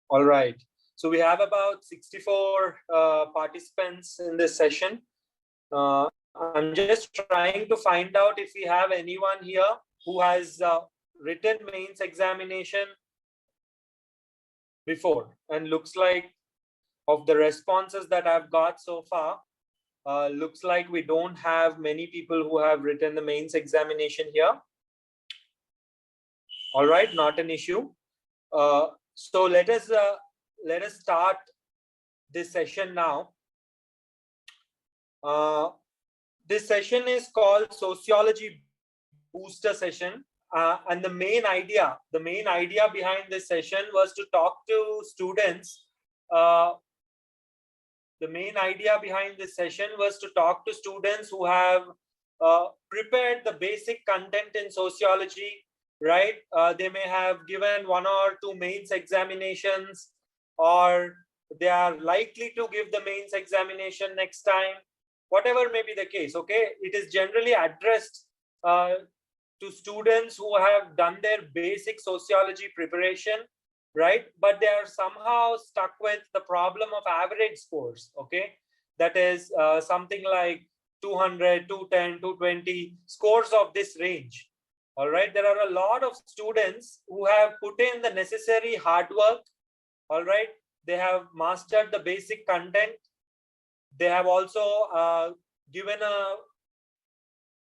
All right. So we have about 64 participants in this session. I'm just trying to find out if we have anyone here who has written mains examination before, and looks like of the responses that I've got so far, looks like we don't have many people who have written the mains examination here. All right, not an issue. So let us start this session now. This session is called Sociology Booster Session, and the main idea behind this session was to talk to students. The main idea behind this session was to talk to students who have prepared the basic content in sociology, right? They may have given 1 or 2 mains examinations, or they are likely to give the mains examination next time, whatever may be the case. Okay, it is generally addressed to students who have done their basic sociology preparation, right? But they are somehow stuck with the problem of average scores. Okay, that is something like 200, 210, 220 scores of this range. All right, there are a lot of students who have put in the necessary hard work. All right, they have mastered the basic content. They have also given a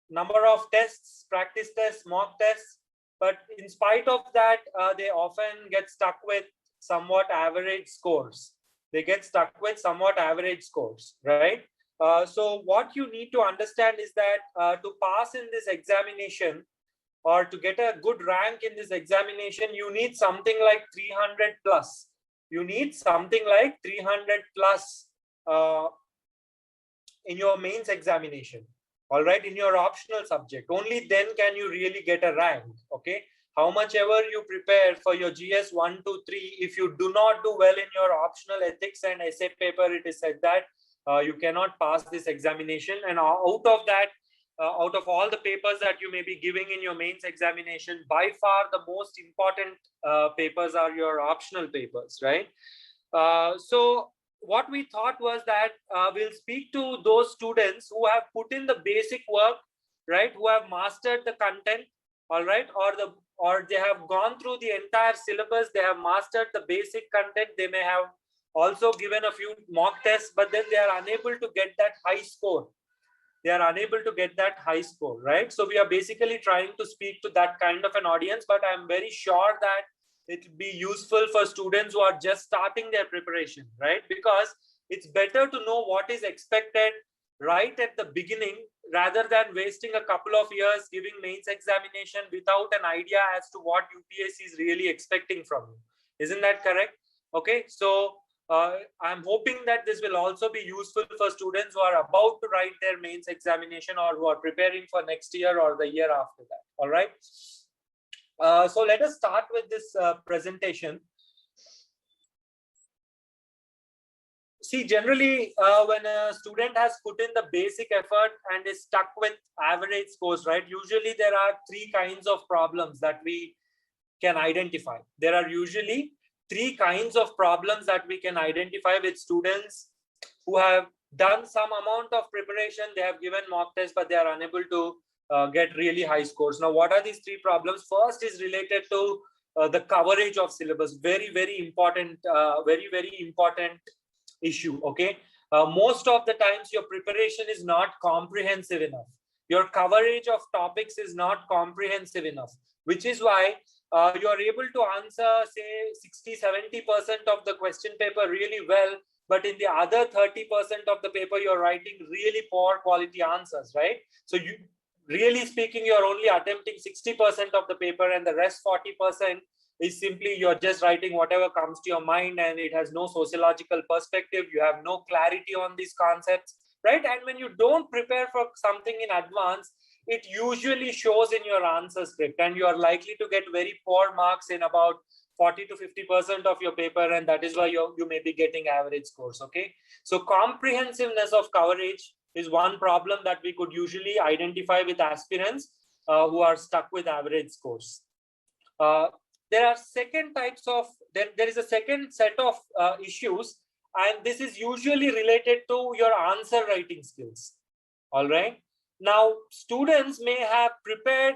number of tests, practice tests, mock tests, but in spite of that, they often get stuck with somewhat average scores. They get stuck with somewhat average scores, right? So what you need to understand is that to pass in this examination, or to get a good rank in this examination, you need something like 300 plus. You need something like 300 plus in your mains examination. All right, in your optional subject. Only then can you really get a rank. Okay, how much ever you prepare for your GS 1, 2, 3, if you do not do well in your optional ethics and essay paper, it is said that you cannot pass this examination. And out of that, out of all the papers that you may be giving in your mains examination, by far the most important papers are your optional papers, right? So what we thought was that we'll speak to those students who have put in the basic work, right? Who have mastered the content, all right? Or they have gone through the entire syllabus. They have mastered the basic content. They may have also given a few mock tests, but then they are unable to get that high score. They are unable to get that high score, right? So we are basically trying to speak to that kind of an audience, but I'm very sure that it will be useful for students who are just starting their preparation, right? Because it's better to know what is expected right at the beginning rather than wasting a couple of years giving mains examination without an idea as to what UPSC is really expecting from you. Isn't that correct? Okay, so I'm hoping that this will also be useful for students who are about to write their mains examination or who are preparing for next year or the year after that. All right. So let us start with this presentation. See, generally, when a student has put in the basic effort and is stuck with average scores, right? Usually there are 3 kinds of problems that we can identify. There are usually 3 kinds of problems that we can identify with students who have done some amount of preparation. They have given mock tests, but they are unable to get really high scores. Now, what are these 3 problems? First is related to the coverage of syllabus. Very, very important, very important issue. Okay, most of the times your preparation is not comprehensive enough. Your coverage of topics is not comprehensive enough, which is why you are able to answer, say, 60-70% of the question paper really well, but in the other 30% of the paper you're writing really poor quality answers, right? So you, really speaking, you're only attempting 60% of the paper, and the rest 40% is simply you're just writing whatever comes to your mind, and it has no sociological perspective. You have no clarity on these concepts, right? And when you don't prepare for something in advance, it usually shows in your answer script, and you are likely to get very poor marks in about 40 to 50% of your paper, and that is why you may be getting average scores. Okay, so comprehensiveness of coverage is one problem that we could usually identify with aspirants who are stuck with average scores. there are second types of, there is a second set of issues, and this is usually related to your answer writing skills. All right. Now, students may have prepared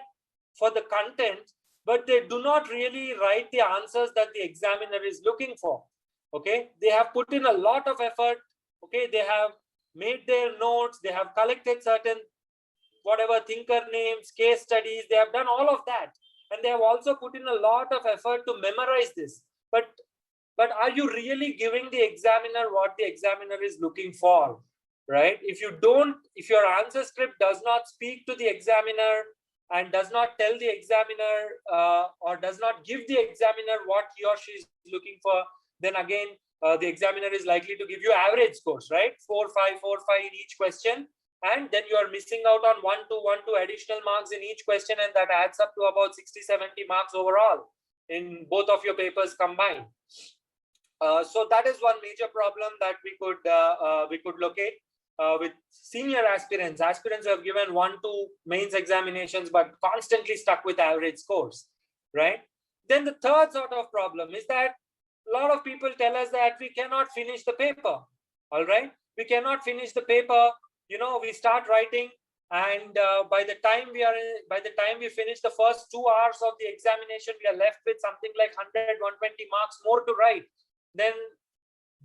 for the content, but they do not really write the answers that the examiner is looking for. Okay. They have put in a lot of effort. Okay. They have made their notes. They have collected certain whatever thinker names, case studies. They have done all of that. And they have also put in a lot of effort to memorize this. But are you really giving the examiner what the examiner is looking for? Right? If you don't, if your answer script does not speak to the examiner and does not tell the examiner or does not give the examiner what he or she is looking for, then again, the examiner is likely to give you average scores, right? 4, 5, 4, 5 in each question. And then you are missing out on 1, 2 additional marks in each question. And that adds up to about 60, 70 marks overall in both of your papers combined. So that is one major problem that we could locate with senior aspirants who have given 1, 2 mains examinations, but constantly stuck with average scores, right? Then the third sort of problem is that a lot of people tell us that we cannot finish the paper. All right, we cannot finish the paper. You know, we start writing, and by the time we finish the first 2 hours of the examination, we are left with something like 100, 120 marks more to write. Then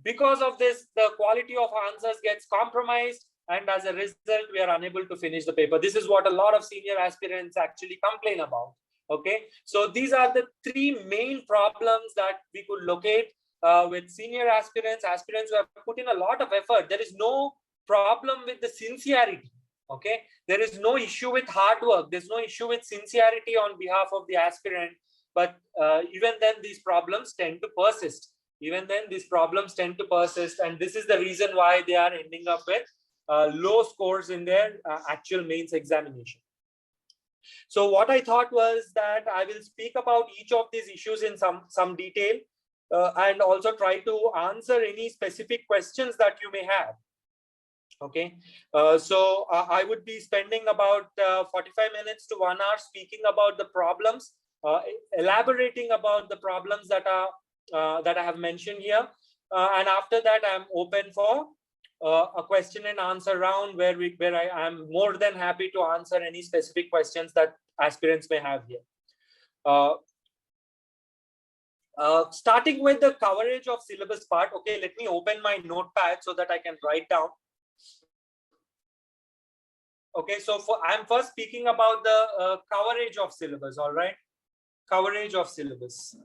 because of this, the quality of answers gets compromised, and as a result, we are unable to finish the paper. This is what a lot of senior aspirants actually complain about. Okay, so these are the 3 main problems that we could locate with senior aspirants who have put in a lot of effort. There is no problem with the sincerity. Okay, there is no issue with hard work. There's no issue with sincerity on behalf of the aspirant. But even then, these problems tend to persist. And this is the reason why they are ending up with low scores in their actual mains examination. So what I thought was that I will speak about each of these issues in some detail and also try to answer any specific questions that you may have. Okay, so I would be spending about 45 minutes to 1 hour speaking about the problems, elaborating about the problems that I have mentioned here, and after that I'm open for a question and answer round where I am more than happy to answer any specific questions that aspirants may have here. Starting with the coverage of syllabus part. Okay, let me open my notepad so that I can write down. Okay, so I'm first speaking about the coverage of syllabus. All right, coverage of syllabus.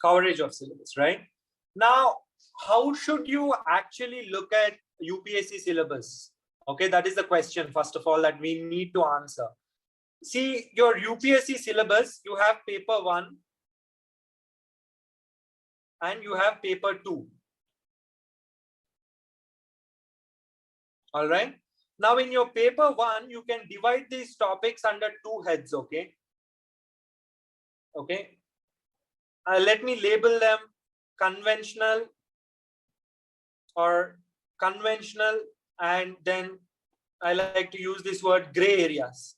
Coverage of syllabus, right? Now, how should you actually look at UPSC syllabus? Okay, that is the question, first of all, that we need to answer. See, your UPSC syllabus, you have paper 1 and you have paper 2. All right. Now, in your paper 1, you can divide these topics under 2 heads. Okay. Okay. Let me label them conventional or conventional, and then I like to use this word gray areas.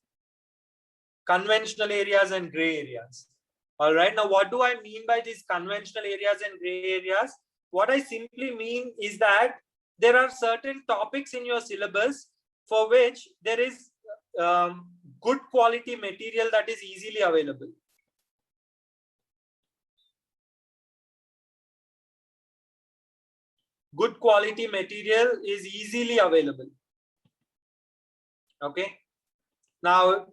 Conventional areas and gray areas. All right. Now, what do I mean by these conventional areas and gray areas? What I simply mean is that there are certain topics in your syllabus for which there is good quality material that is easily available. Good quality material is easily available. Okay. Now,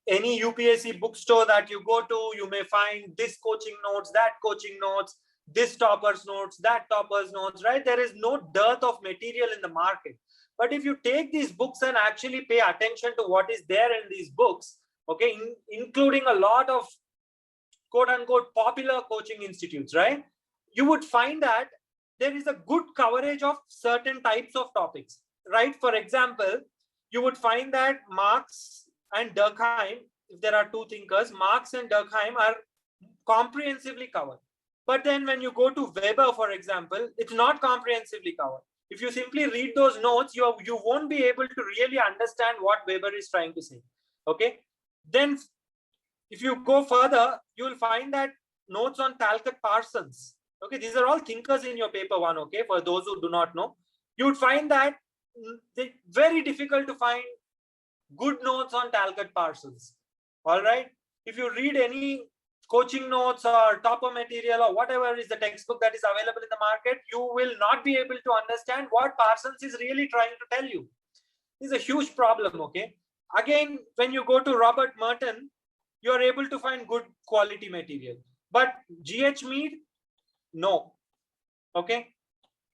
any UPSC bookstore that you go to, you may find this coaching notes, that coaching notes, this topper's notes, that topper's notes, right? There is no dearth of material in the market. But if you take these books and actually pay attention to what is there in these books, okay, including a lot of quote unquote popular coaching institutes, right? You would find that there is a good coverage of certain types of topics, right? For example, you would find that Marx and Durkheim, if there are 2 thinkers, Marx and Durkheim are comprehensively covered. But then when you go to Weber, for example, it's not comprehensively covered. If you simply read those notes, you won't be able to really understand what Weber is trying to say. Okay. Then if you go further, you will find that notes on Talcott Parsons. Okay. These are all thinkers in your paper one. Okay. For those who do not know, you would find that it's very difficult to find good notes on Talcott Parsons. All right. If you read any coaching notes or topper material or whatever is the textbook that is available in the market, you will not be able to understand what Parsons is really trying to tell you. This is a huge problem. Okay. Again, when you go to Robert Merton, you are able to find good quality material. But G.H. Mead, no. Okay.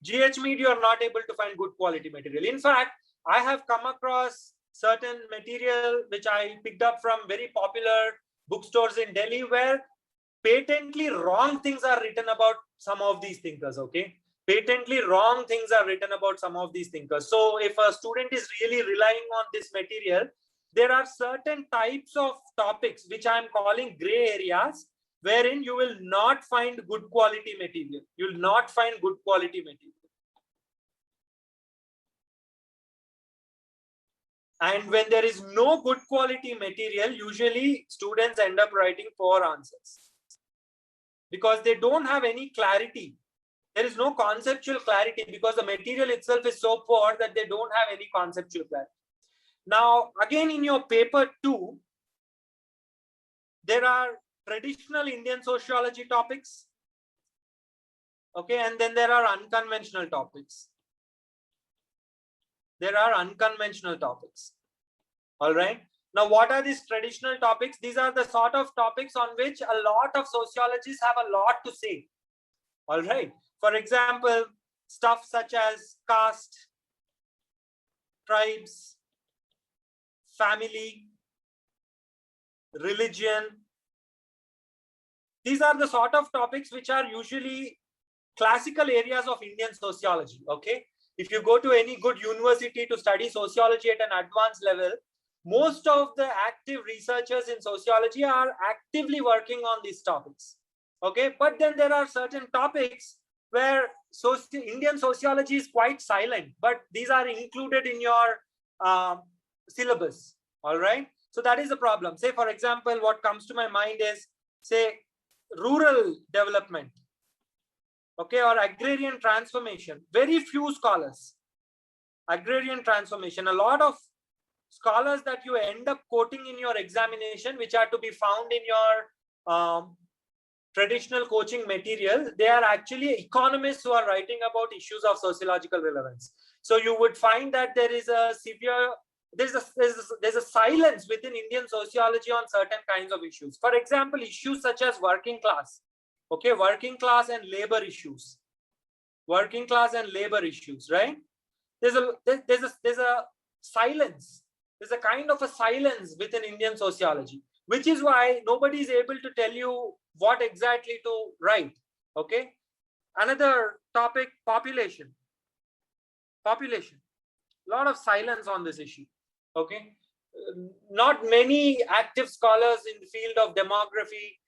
G.H. Mead, you are not able to find good quality material. In fact, I have come across certain material which I picked up from very popular bookstores in Delhi where patently wrong things are written about some of these thinkers. Okay. Patently wrong things are written about some of these thinkers. So if a student is really relying on this material, there are certain types of topics which I am calling gray areas, wherein you will not find good quality material. You will not find good quality material. And when there is no good quality material, usually students end up writing poor answers because they don't have any clarity. There is no conceptual clarity because the material itself is so poor that they don't have any conceptual clarity. Now, again, in your paper 2, there are traditional Indian sociology topics. Okay, and then there are unconventional topics. There are unconventional topics. All right. Now, what are these traditional topics? These are the sort of topics on which a lot of sociologists have a lot to say. All right. For example, stuff such as caste, tribes, family, religion. These are the sort of topics which are usually classical areas of Indian sociology. Okay. If you go to any good university to study sociology at an advanced level, most of the active researchers in sociology are actively working on these topics. Okay. But then there are certain topics where Indian sociology is quite silent, but these are included in your syllabus. All right. So that is the problem. Say, for example, what comes to my mind is, say, rural development. Okay, or agrarian transformation. Very few scholars. Agrarian transformation. A lot of scholars that you end up quoting in your examination, which are to be found in your traditional coaching material, they are actually economists who are writing about issues of sociological relevance. So you would find that there is a severe, there's a silence within Indian sociology on certain kinds of issues. For example, issues such as working class. Okay, working class and labor issues. Working class and labor issues, right? There's a silence. There's a kind of a silence within Indian sociology, which is why nobody is able to tell you what exactly to write. Okay. Another topic, population. Population. A lot of silence on this issue. Okay. Not many active scholars in the field of demography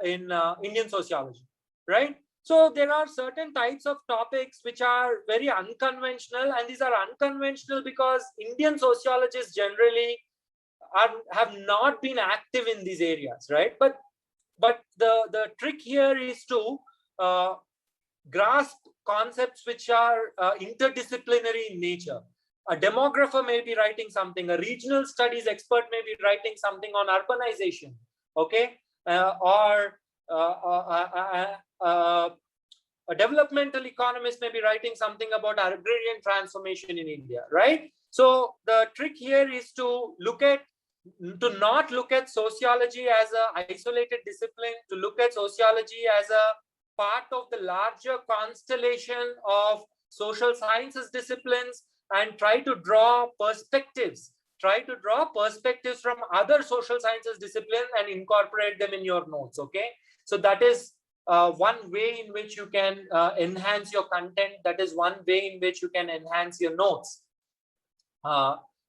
in Indian sociology, right? So there are certain types of topics which are very unconventional, and these are unconventional because Indian sociologists generally have not been active in these areas, right? But the trick here is to grasp concepts which are interdisciplinary in nature. A demographer may be writing something, a regional studies expert may be writing something on urbanization, okay? Or a developmental economist may be writing something about agrarian transformation in India, right? So the trick here is to not look at sociology as an isolated discipline, to look at sociology as a part of the larger constellation of social sciences disciplines and try to draw perspectives from other social sciences disciplines and incorporate them in your notes. Okay, so that is one way in which you can enhance your content. That is one way in which you can enhance your notes.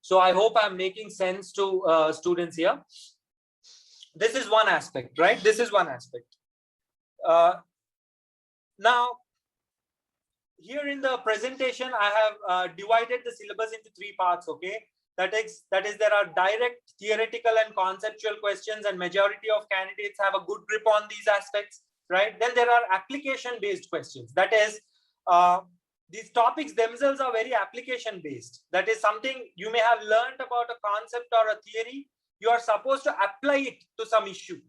So I hope I'm making sense to students here. This is one aspect, right? This is one aspect. Now, here in the presentation, I have divided the syllabus into 3 parts. Okay, that is there are direct theoretical and conceptual questions, and majority of candidates have a good grip on these aspects, right? Then there are application based questions. That is, these topics themselves are very application based. That is something you may have learned about a concept or a theory. You are supposed to apply it to some issue.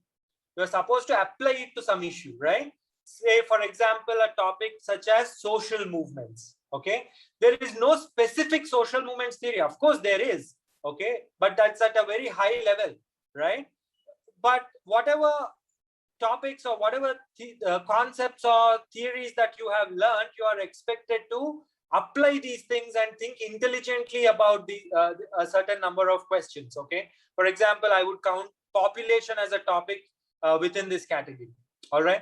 You are supposed to apply it to some issue, right? Say, for example, a topic such as social movements. Okay, there is no specific social movements theory. Of course, there is. Okay, but that's at a very high level, right? But whatever topics or whatever concepts or theories that you have learned, you are expected to apply these things and think intelligently about a certain number of questions. Okay, for example, I would count population as a topic within this category. All right.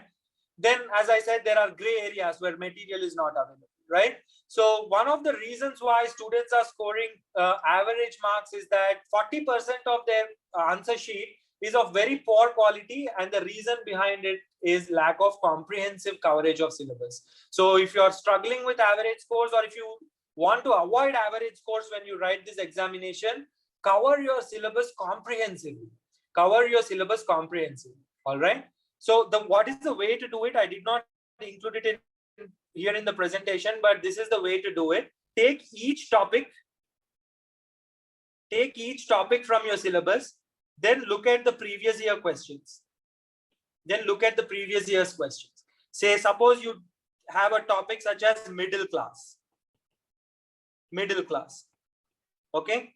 Then, as I said, there are gray areas where material is not available, right? So one of the reasons why students are scoring average marks is that 40% of their answer sheet is of very poor quality, and the reason behind it is lack of comprehensive coverage of syllabus. So if you are struggling with average scores, or if you want to avoid average scores when you write this examination, cover your syllabus comprehensively. Cover your syllabus comprehensively. All right. So what is the way to do it? I did not include it here in the presentation, but this is the way to do it. Take each topic from your syllabus, then look at the previous year questions. Then look at the previous year's questions. Say, suppose you have a topic such as middle class. Middle class. Okay.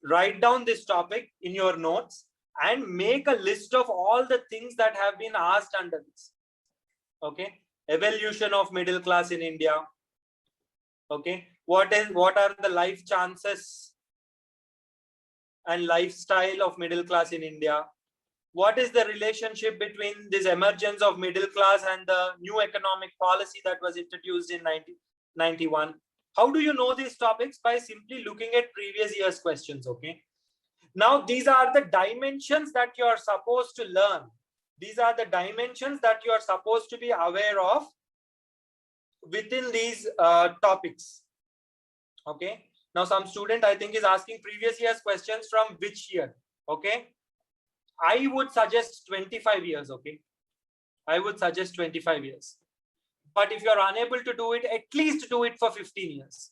Write down this topic in your notes and make a list of all the things that have been asked under this. Okay. Evolution of middle class in India. Okay. What are the life chances and lifestyle of middle class in India? What is the relationship between this emergence of middle class and the new economic policy that was introduced in 1991? How do you know these topics? By simply looking at previous year's questions. Okay. Now, these are the dimensions that you are supposed to learn. These are the dimensions that you are supposed to be aware of within these topics. Okay. Now, some student, I think, is asking previous year's questions from which year. Okay. I would suggest 25 years. Okay. I would suggest 25 years. But if you're unable to do it, at least do it for 15 years.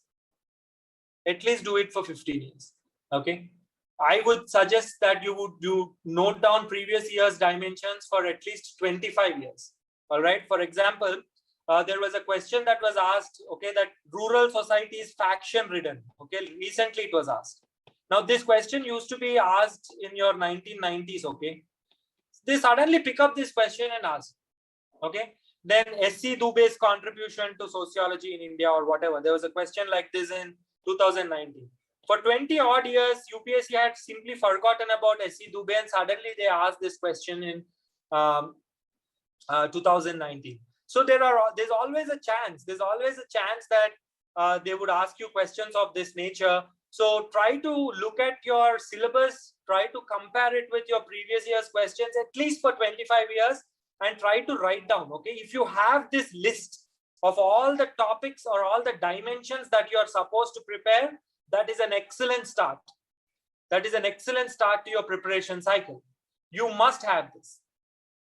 At least do it for 15 years. Okay. I would suggest that you note down previous year's dimensions for at least 25 years. All right. For example, there was a question that was asked, okay, that rural society is faction ridden. Okay. Recently it was asked. Now, this question used to be asked in your 1990s. Okay. They suddenly pick up this question and ask. Okay. Then S.C. Dubey's contribution to sociology in India or whatever. There was a question like this in 2019. For 20 odd years, UPSC had simply forgotten about S.C. Dubey, and suddenly they asked this question in 2019. So there's always a chance. There's always a chance that they would ask you questions of this nature. So try to look at your syllabus, try to compare it with your previous year's questions, at least for 25 years, and try to write down. Okay, if you have this list of all the topics or all the dimensions that you are supposed to prepare, that is an excellent start. That is an excellent start to your preparation cycle. You must have this.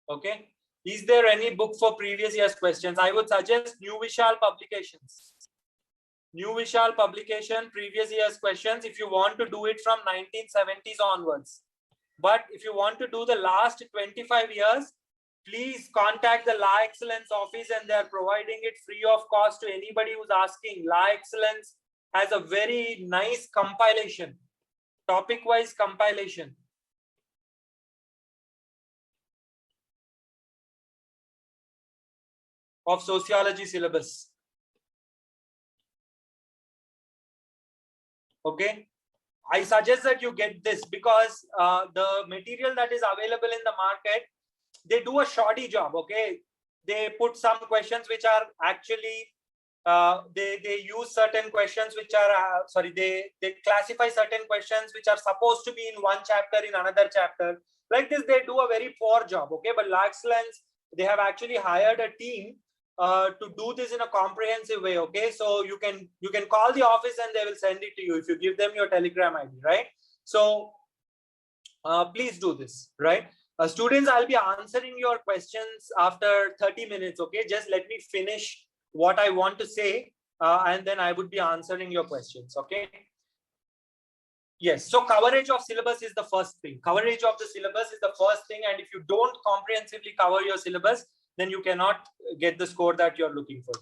Okay. Is there any book for previous year's questions? I would suggest New Vishal Publications. New Vishal publication, previous year's questions, if you want to do it from 1970s onwards. But if you want to do the last 25 years, please contact the Law Excellence office, and they are providing it free of cost to anybody who's asking. Law Excellence has a very nice compilation, topic-wise compilation. Of sociology syllabus. Okay. I suggest that you get this because the material that is available in the market, they do a shoddy job. Okay. They put some questions which are actually, they use certain questions which are, they classify certain questions which are supposed to be in one chapter in another chapter. Like this, they do a very poor job. Okay. But Law Excellence, they have actually hired a team to do this in a comprehensive way. Okay, so you can call the office and they will send it to you if you give them your Telegram ID, right? So please do this, right? Students, I'll be answering your questions after 30 minutes. Okay, just let me finish what I want to say, and then I would be answering your questions. Okay. Yes, so coverage of syllabus is the first thing. Coverage of the syllabus is the first thing, and if you don't comprehensively cover your syllabus, then you cannot get the score that you're looking for.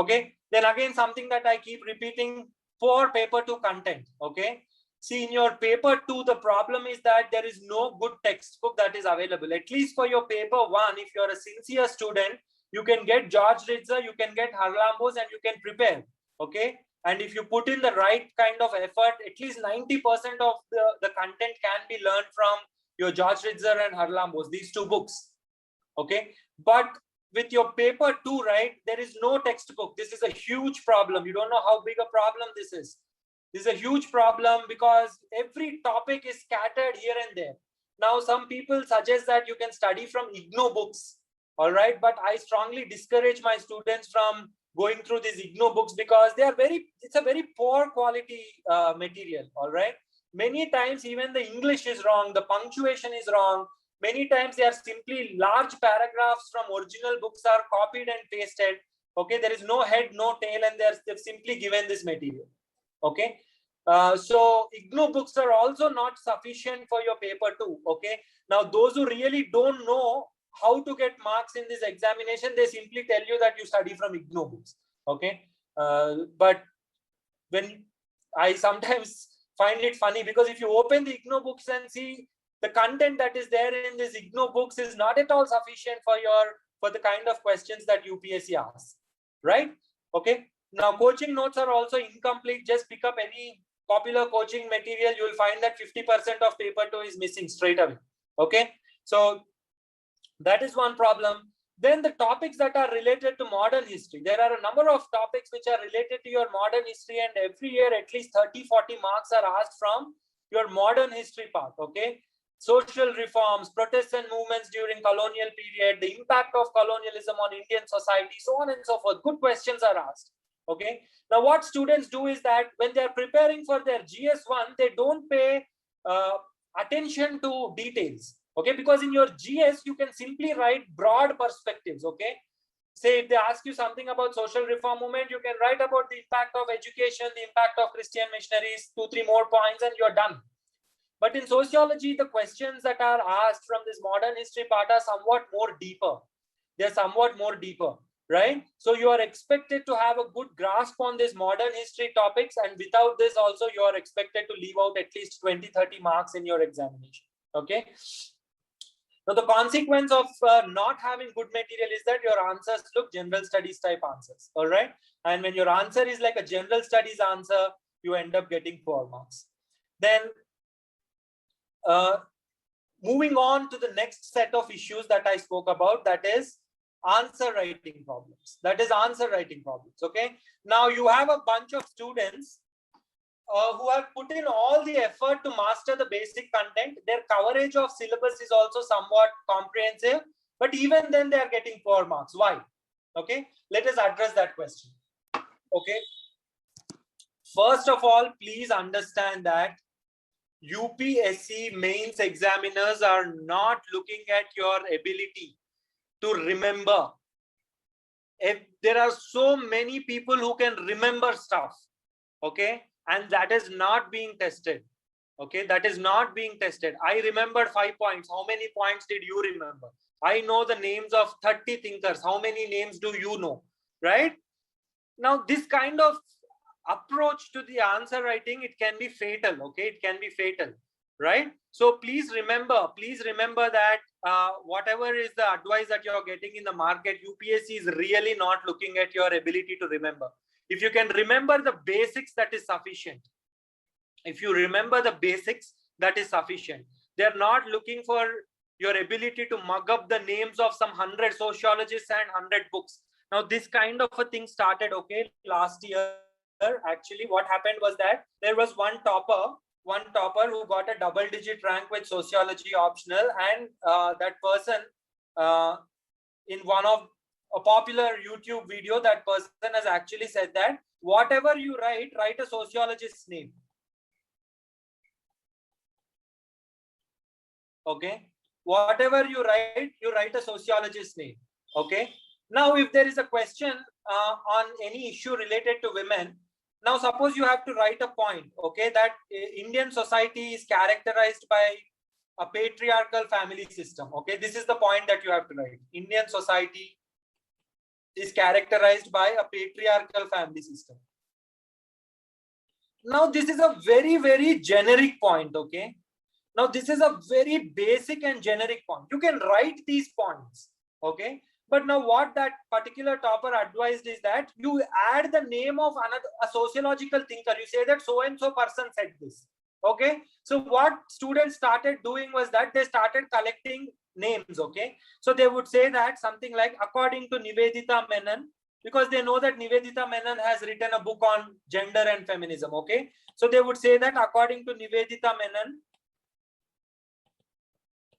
Okay, then again, something that I keep repeating for paper 2 content. Okay, see, in your paper 2, the problem is that there is no good textbook that is available. At least for your paper 1, if you're a sincere student, you can get George Ritzer, you can get Harlambos, and you can prepare. Okay, and if you put in the right kind of effort, at least 90% of the content can be learned from your George Ritzer and Harlambos, these 2 books. Okay, but with your paper 2, right, there is no textbook. This is a huge problem. You don't know how big a problem this is. This is a huge problem because every topic is scattered here and there. Now, some people suggest that you can study from IGNOU books, all right, but I strongly discourage my students from going through these IGNOU books because they are it's a very poor quality material, all right. Many times even the English is wrong, the punctuation is wrong. Many times they are simply large paragraphs from original books are copied and pasted. Okay, there is no head, no tail, and they've simply given this material. Okay, so IGNOU books are also not sufficient for your paper 2. Okay, now those who really don't know how to get marks in this examination, they simply tell you that you study from IGNOU books. Okay, but when I sometimes find it funny because if you open the IGNOU books and see the content that is there in this IGNOU books is not at all sufficient for the kind of questions that UPSC asks, right? Okay, now coaching notes are also incomplete. Just pick up any popular coaching material, you will find that 50% of paper 2 is missing straight away. Okay, so that is one problem. Then the topics that are related to modern history, there are a number of topics which are related to your modern history, and every year at least 30-40 marks are asked from your modern history part. Okay, social reforms, Protestant movements during colonial period, the impact of colonialism on Indian society, so on and so forth. Good questions are asked. Okay, now what students do is that when they are preparing for their GS1, they don't pay attention to details. Okay, because in your GS you can simply write broad perspectives. Okay, say if they ask you something about social reform movement, you can write about the impact of education, the impact of Christian missionaries, 2-3 more points, and you're done. But in sociology, the questions that are asked from this modern history part are somewhat more deeper. They're somewhat more deeper, right? So you are expected to have a good grasp on this modern history topics, and without this also you are expected to leave out at least 20-30 marks in your examination. Okay, now the consequence of not having good material is that your answers look general studies type answers, all right? And when your answer is like a general studies answer, you end up getting 4 marks. Then moving on to the next set of issues that I spoke about, that is answer writing problems. Okay, now you have a bunch of students who have put in all the effort to master the basic content. Their coverage of syllabus is also somewhat comprehensive, but even then they are getting 4 marks. Why? Okay, let us address that question. Okay, first of all, please understand that UPSC mains examiners are not looking at your ability to remember. If there are so many people who can remember stuff, okay, and that is not being tested. Okay, that is not being tested. I remembered 5 points. How many points did you remember? I know the names of 30 thinkers. How many names do you know? Right? Now, this kind of approach to the answer writing, it can be fatal. Okay, it can be fatal, right? So please remember that whatever is the advice that you're getting in the market, UPSC is really not looking at your ability to remember. If you can remember the basics, that is sufficient. If you remember the basics, that is sufficient. They're not looking for your ability to mug up the names of some 100 sociologists and 100 books. Now, this kind of a thing started, okay, last year. Actually, what happened was that there was one topper who got a double-digit rank with sociology optional, and that person in one of a popular YouTube video, that person has actually said that whatever you write a sociologist's name. Okay, whatever you write a sociologist's name. Okay, now if there is a question on any issue related to women, now suppose you have to write a point, okay, that Indian society is characterized by a patriarchal family system. Okay, this is the point that you have to write. Indian society is characterized by a patriarchal family system. Now this is a very, very generic point. Okay, now this is a very basic and generic point. You can write these points. Okay, but now what that particular topper advised is that you add the name of a sociological thinker. You say that so and so person said this. Okay, so what students started doing was that they started collecting names. Okay, so they would say that something like, according to Nivedita Menon, because they know that Nivedita Menon has written a book on gender and feminism. Okay, so they would say that according to Nivedita Menon,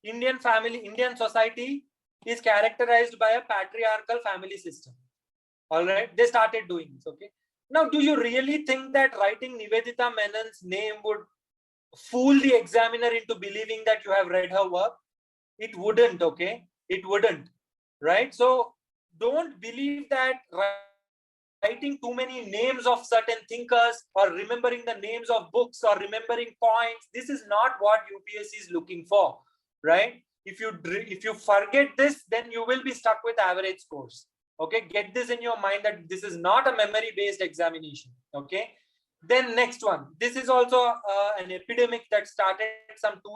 Indian society is characterized by a patriarchal family system. All right, they started doing this. Okay, now do you really think that writing Nivedita Menon's name would fool the examiner into believing that you have read her work? It wouldn't. Okay, it wouldn't, right? So don't believe that writing too many names of certain thinkers or remembering the names of books or remembering points, this is not what UPSC is looking for, right? If you forget this, then you will be stuck with average scores. Okay, get this in your mind that this is not a memory based examination. Okay, then next one, this is also an epidemic that started some 2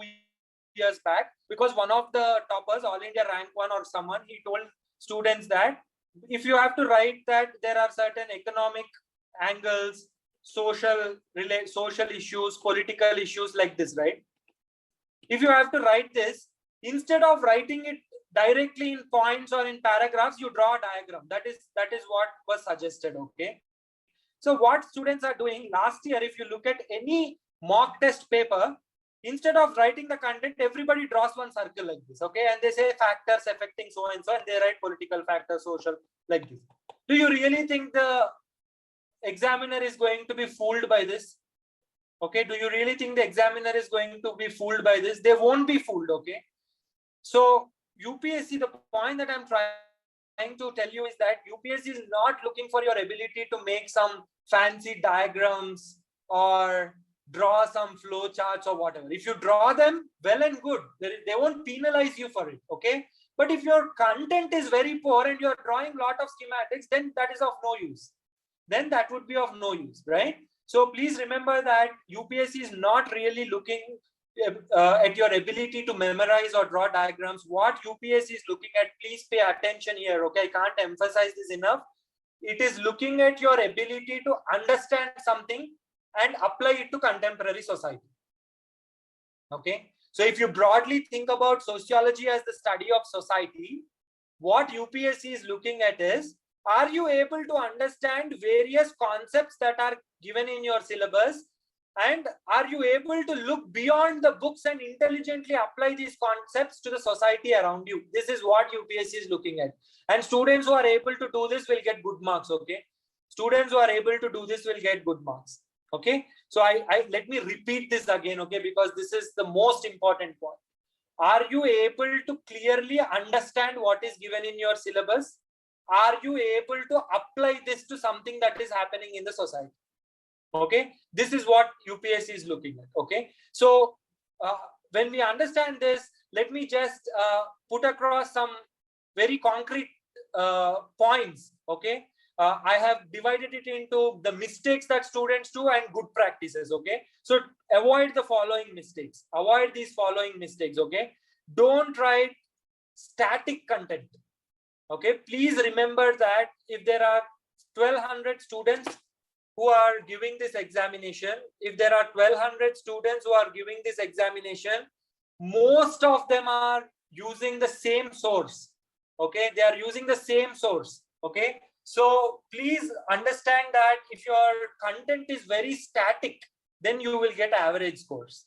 years back, because one of the toppers, All India Rank 1 or someone, he told students that if you have to write that there are certain economic angles, social issues, political issues like this, right? If you have to write this, instead of writing it directly in points or in paragraphs, you draw a diagram. That is what was suggested. Okay, so what students are doing last year, if you look at any mock test paper, instead of writing the content, everybody draws one circle like this. Okay, and they say factors affecting so and so, and they write political factors, social, like this. Do you really think the examiner is going to be fooled by this? Okay, do you really think the examiner is going to be fooled by this? They won't be fooled. Okay, so UPSC, the point that I'm trying to tell you is that UPSC is not looking for your ability to make some fancy diagrams or draw some flow charts or whatever. If you draw them, well and good, they won't penalize you for it. Okay, but if your content is very poor and you're drawing a lot of schematics, then that is of no use. Then that would be of no use, right? So please remember that UPSC is not really looking at your ability to memorize or draw diagrams. What UPSC is looking at, please pay attention here. Okay, I can't emphasize this enough. It is looking at your ability to understand something and apply it to contemporary society. Okay, so if you broadly think about sociology as the study of society, what UPSC is looking at is, are you able to understand various concepts that are given in your syllabus, and are you able to look beyond the books and intelligently apply these concepts to the society around you? This is what UPSC is looking at, and students who are able to do this will get good marks. Okay, students who are able to do this will get good marks. Okay, so I let me repeat this again. Okay, because this is the most important point. Are you able to clearly understand what is given in your syllabus? Are you able to apply this to something that is happening in the society? Okay, this is what UPSC is looking at. Okay, so when we understand this, let me just put across some very concrete points. Okay, I have divided it into the mistakes that students do and good practices. Okay, so avoid the following mistakes. Avoid these following mistakes. Okay, don't write static content. Okay, please remember that if there are 1200 students who are giving this examination, if there are 1200 students who are giving this examination, most of them are using the same source. Okay, they are using the same source. Okay, so please understand that if your content is very static, then you will get average scores.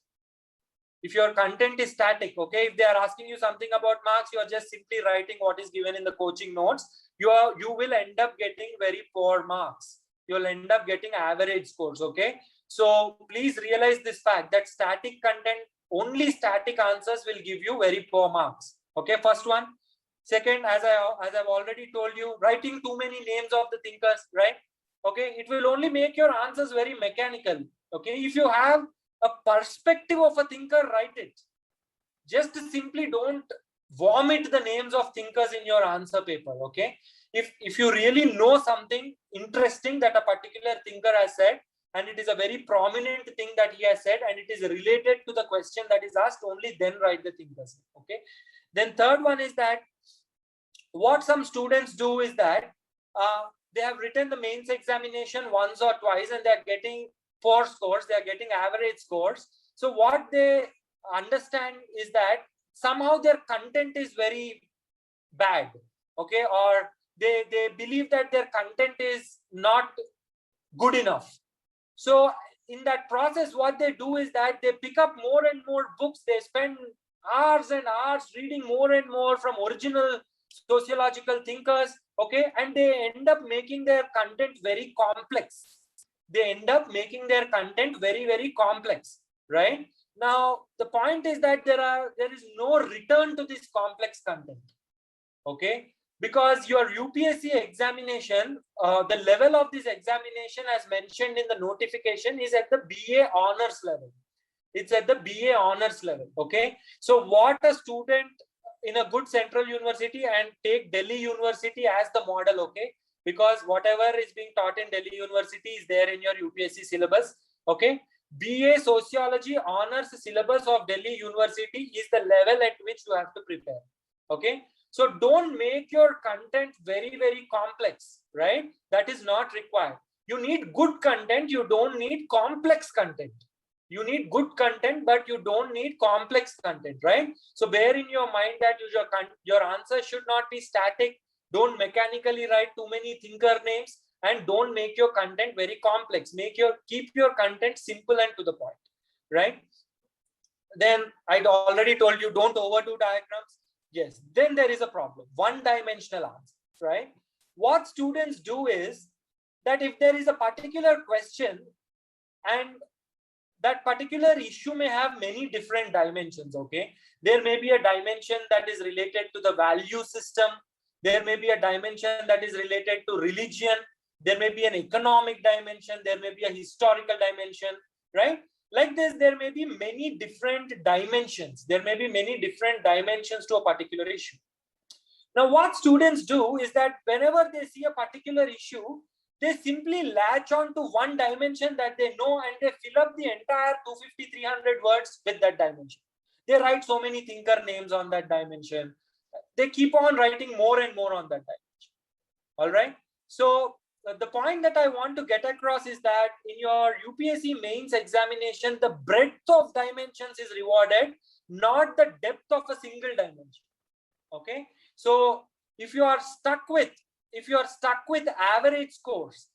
If your content is static, okay, if they are asking you something about marks, you are just simply writing what is given in the coaching notes, you will end up getting very poor marks. You'll end up getting average scores. Okay, so please realize this fact that static content, only static answers will give you very poor marks. Okay, first one. Second, as I've already told you, writing too many names of the thinkers, right? Okay, it will only make your answers very mechanical. Okay, if you have a perspective of a thinker, write it. Just simply don't vomit the names of thinkers in your answer paper. Okay, if you really know something interesting that a particular thinker has said, and it is a very prominent thing that he has said, and it is related to the question that is asked, only then write the thinkers. Okay, then third one is that what some students do is that they have written the mains examination once or twice and they are getting poor scores, they are getting average scores. So what they understand is that somehow their content is very bad. Okay, or they believe that their content is not good enough. So in that process, what they do is that they pick up more and more books. They spend hours and hours reading more and more from original sociological thinkers. Okay, and they end up making their content very complex. They end up making their content very, very complex, right? Now the point is that there is no return to this complex content. Okay, because your UPSC examination, the level of this examination as mentioned in the notification is at the BA honors level. It's at the BA honors level. Okay, so what a student in a good central university, and take Delhi University as the model. Okay, because whatever is being taught in Delhi University is there in your UPSC syllabus. Okay, BA Sociology honors syllabus of Delhi University is the level at which you have to prepare. Okay, so don't make your content very, very complex, right? That is not required. You need good content. You don't need complex content. You need good content, but you don't need complex content, right? So bear in your mind that your answer should not be static. Don't mechanically write too many thinker names, and don't make your content very complex. Keep your content simple and to the point, right? Then I already told you, don't overdo diagrams. Yes, then there is a problem. One-dimensional answer, right? What students do is that if there is a particular question and that particular issue may have many different dimensions. Okay, there may be a dimension that is related to the value system. There may be a dimension that is related to religion. There may be an economic dimension. There may be a historical dimension, right? Like this, there may be many different dimensions. There may be many different dimensions to a particular issue. Now, what students do is that whenever they see a particular issue, they simply latch on to one dimension that they know, and they fill up the entire 250, 300 words with that dimension. They write so many thinker names on that dimension. They keep on writing more and more on that dimension. All right. So the point that I want to get across is that in your UPSC mains examination, the breadth of dimensions is rewarded, not the depth of a single dimension. Okay. So if you are stuck with average scores,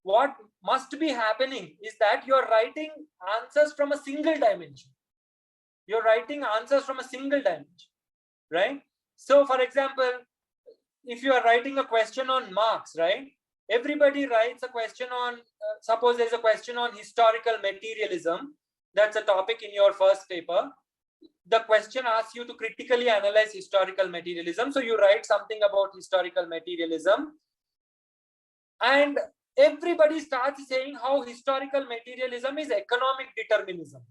what must be happening is that you're writing answers from a single dimension. Right? So for example, if you are writing a question on Marx, right? Everybody writes a question on, suppose there's a question on historical materialism. That's a topic in your first paper. The question asks you to critically analyze historical materialism. So you write something about historical materialism, and everybody starts saying how historical materialism is economic determinism.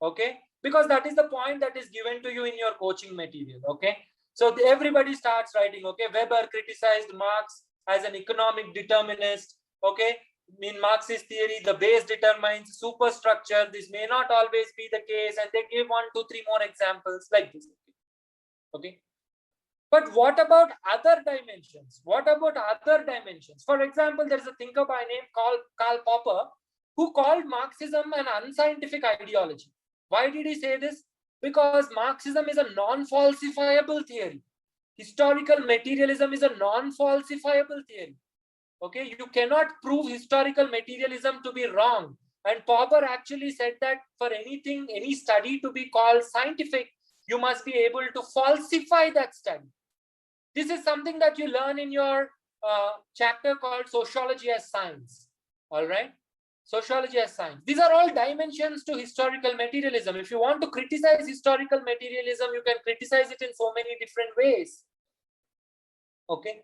Okay, because that is the point that is given to you in your coaching material. Okay, so everybody starts writing, okay, Weber criticized Marx as an economic determinist. Okay, in Marxist theory, the base determines superstructure. This may not always be the case, and they give 1, 2, 3 more examples like this. Okay, but what about other dimensions? For example, there is a thinker by name called Karl Popper, who called Marxism an unscientific ideology. Why did he say this? Because Marxism is a non-falsifiable theory. Historical materialism is a non-falsifiable theory. Okay, you cannot prove historical materialism to be wrong. And Popper actually said that for anything, any study to be called scientific, you must be able to falsify that study. This is something that you learn in your chapter called Sociology as Science. All right. Sociology as Science. These are all dimensions to historical materialism. If you want to criticize historical materialism, you can criticize it in so many different ways. Okay.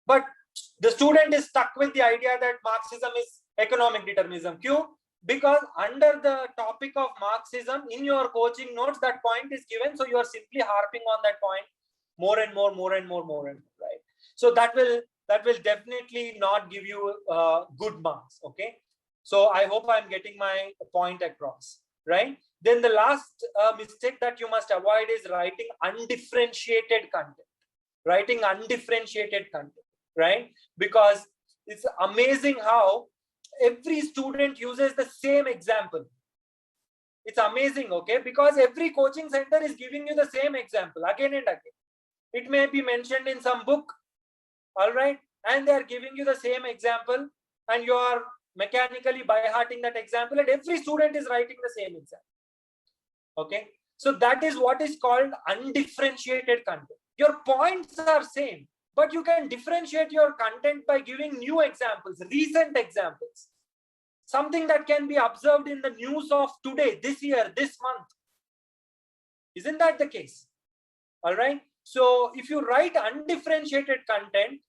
But the student is stuck with the idea that Marxism is economic determinism. Q, because under the topic of Marxism in your coaching notes, that point is given. So you are simply harping on that point more and more, right? So that will definitely not give you good marks. Okay. So I hope I'm getting my point across, right? Then the last mistake that you must avoid is writing undifferentiated content. Writing undifferentiated content, right? Because it's amazing how every student uses the same example. It's amazing, okay? Because every coaching center is giving you the same example again and again. It may be mentioned in some book, all right? And they're giving you the same example, and you are mechanically by hearting that example, and every student is writing the same example. Okay, so that is what is called undifferentiated content. Your points are same, but you can differentiate your content by giving new examples, recent examples, something that can be observed in the news of today, this year, this month. Isn't that the case? All right. So if you write undifferentiated content,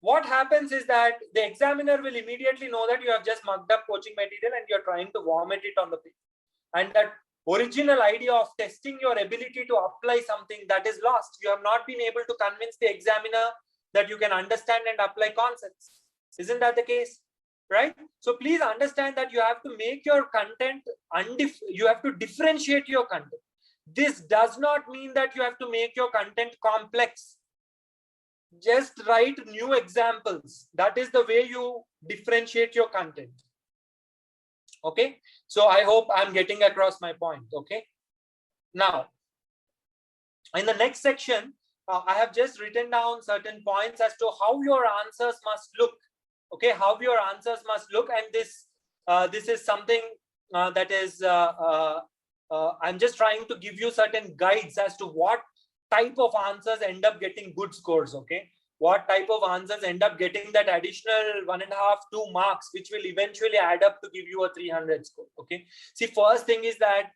what happens is that the examiner will immediately know that you have just mugged up coaching material and you're trying to vomit it on the page. And that original idea of testing your ability to apply something, that is lost. You have not been able to convince the examiner that you can understand and apply concepts. Isn't that the case? Right? So please understand that you have to make your content, you have to differentiate your content. This does not mean that you have to make your content complex. Just write new examples. That is the way you differentiate your content. Okay, so I hope I'm getting across my point. Okay, now in the next section, I have just written down certain points as to how your answers must look. Okay, how your answers must look, and this is something that is I'm just trying to give you certain guides as to what type of answers end up getting good scores. Okay, what type of answers end up getting that additional 1.5, 2 marks, which will eventually add up to give you a 300 score. Okay, see, first thing is that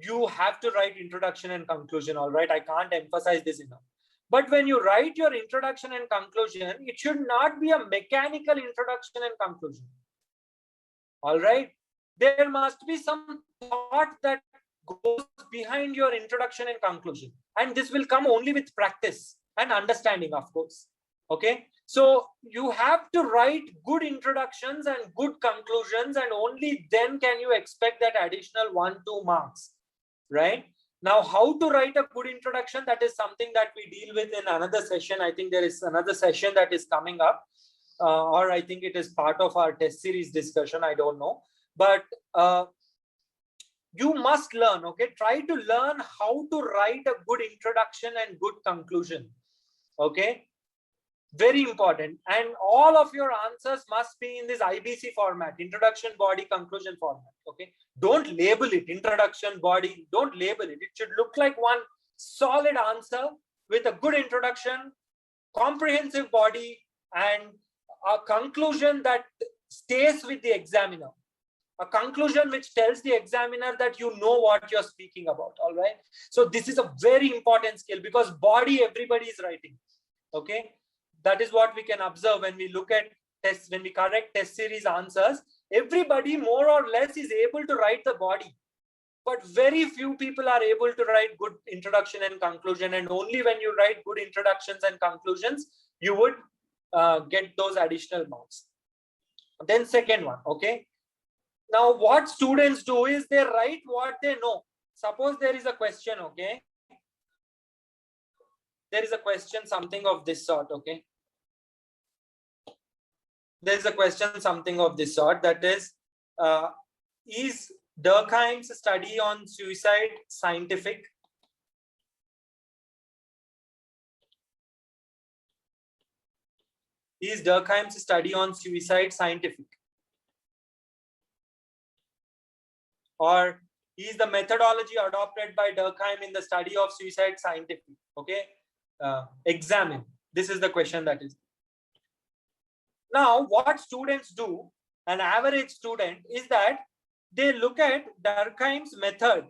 you have to write introduction and conclusion. All right, I can't emphasize this enough. But when you write your introduction and conclusion, it should not be a mechanical introduction and conclusion. All right, there must be some thought that goes behind your introduction and conclusion, and this will come only with practice and understanding, of course. Okay, so you have to write good introductions and good conclusions, and only then can you expect that additional 1-2 marks, right? Now, how to write a good introduction, that is something that we deal with in another session. I think there is another session that is coming up, or I think it is part of our test series discussion, I don't know. But you must learn, okay? Try to learn how to write a good introduction and good conclusion, okay? Very important. And all of your answers must be in this IBC format, introduction, body, conclusion format, okay? Don't label it introduction, body, don't label it. It should look like one solid answer with a good introduction, comprehensive body, and a conclusion that stays with the examiner. A conclusion which tells the examiner that you know what you're speaking about. All right. So this is a very important skill, because body everybody is writing. Okay. That is what we can observe when we look at tests, when we correct test series answers. Everybody more or less is able to write the body, but very few people are able to write good introduction and conclusion. And only when you write good introductions and conclusions, you would get those additional marks. Then second one, okay. Now, what students do is they write what they know. Suppose there is a question, okay. There is a question, something of this sort, okay. There is a question, something of this sort, that is Durkheim's study on suicide scientific? Is Durkheim's study on suicide scientific? Or is the methodology adopted by Durkheim in the study of suicide scientific? Okay, examine. This is the question that is. Now, what students do, an average student, is that they look at Durkheim's method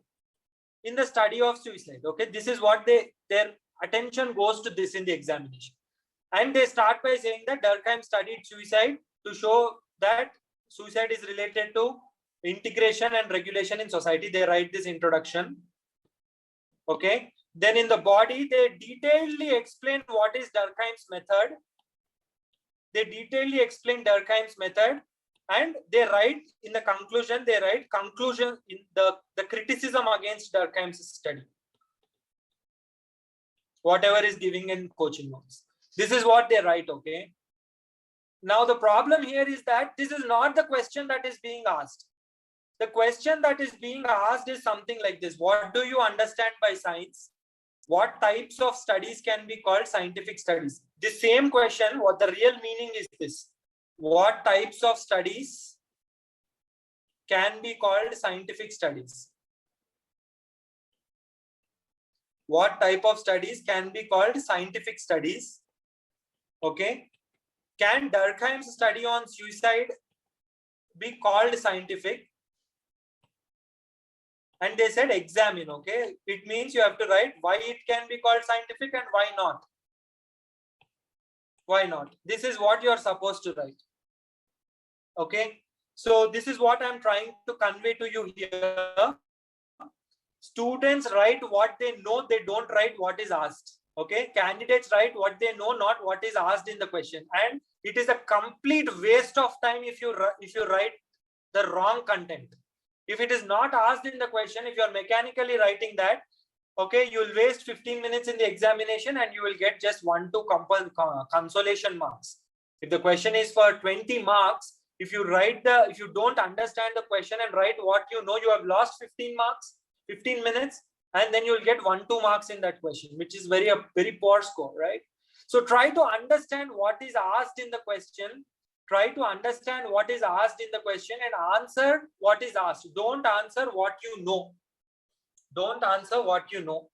in the study of suicide. Okay, this is what their attention goes to this in the examination. And they start by saying that Durkheim studied suicide to show that suicide is related to integration and regulation in society. They write this introduction. Okay. Then in the body, they detailedly explain what is Durkheim's method. They detailedly explain Durkheim's method, and they write in the conclusion, they write conclusion in the criticism against Durkheim's study. Whatever is giving in coaching notes. This is what they write, okay? Now the problem here is that this is not the question that is being asked. The question that is being asked is something like this. What do you understand by science? What types of studies can be called scientific studies? The same question, what the real meaning is this. What types of studies can be called scientific studies? What type of studies can be called scientific studies? Okay. Can Durkheim's study on suicide be called scientific? And they said examine, okay? It means you have to write why it can be called scientific and why not. Why not? This is what you are supposed to write. Okay. So this is what I'm trying to convey to you here. Students write what they know, they don't write what is asked. Okay. Candidates write what they know, not what is asked in the question. And it is a complete waste of time if you write the wrong content. If it is not asked in the question, if you are mechanically writing that, okay, you will waste 15 minutes in the examination and you will get just 1-2 consolation marks. If the question is for 20 marks, if you don't understand the question and write what you know, you have lost 15 marks, 15 minutes, and then you will get 1-2 marks in that question, which is a very poor score, right? So try to understand what is asked in the question. Try to understand what is asked in the question and answer what is asked. Don't answer what you know. Don't answer what you know.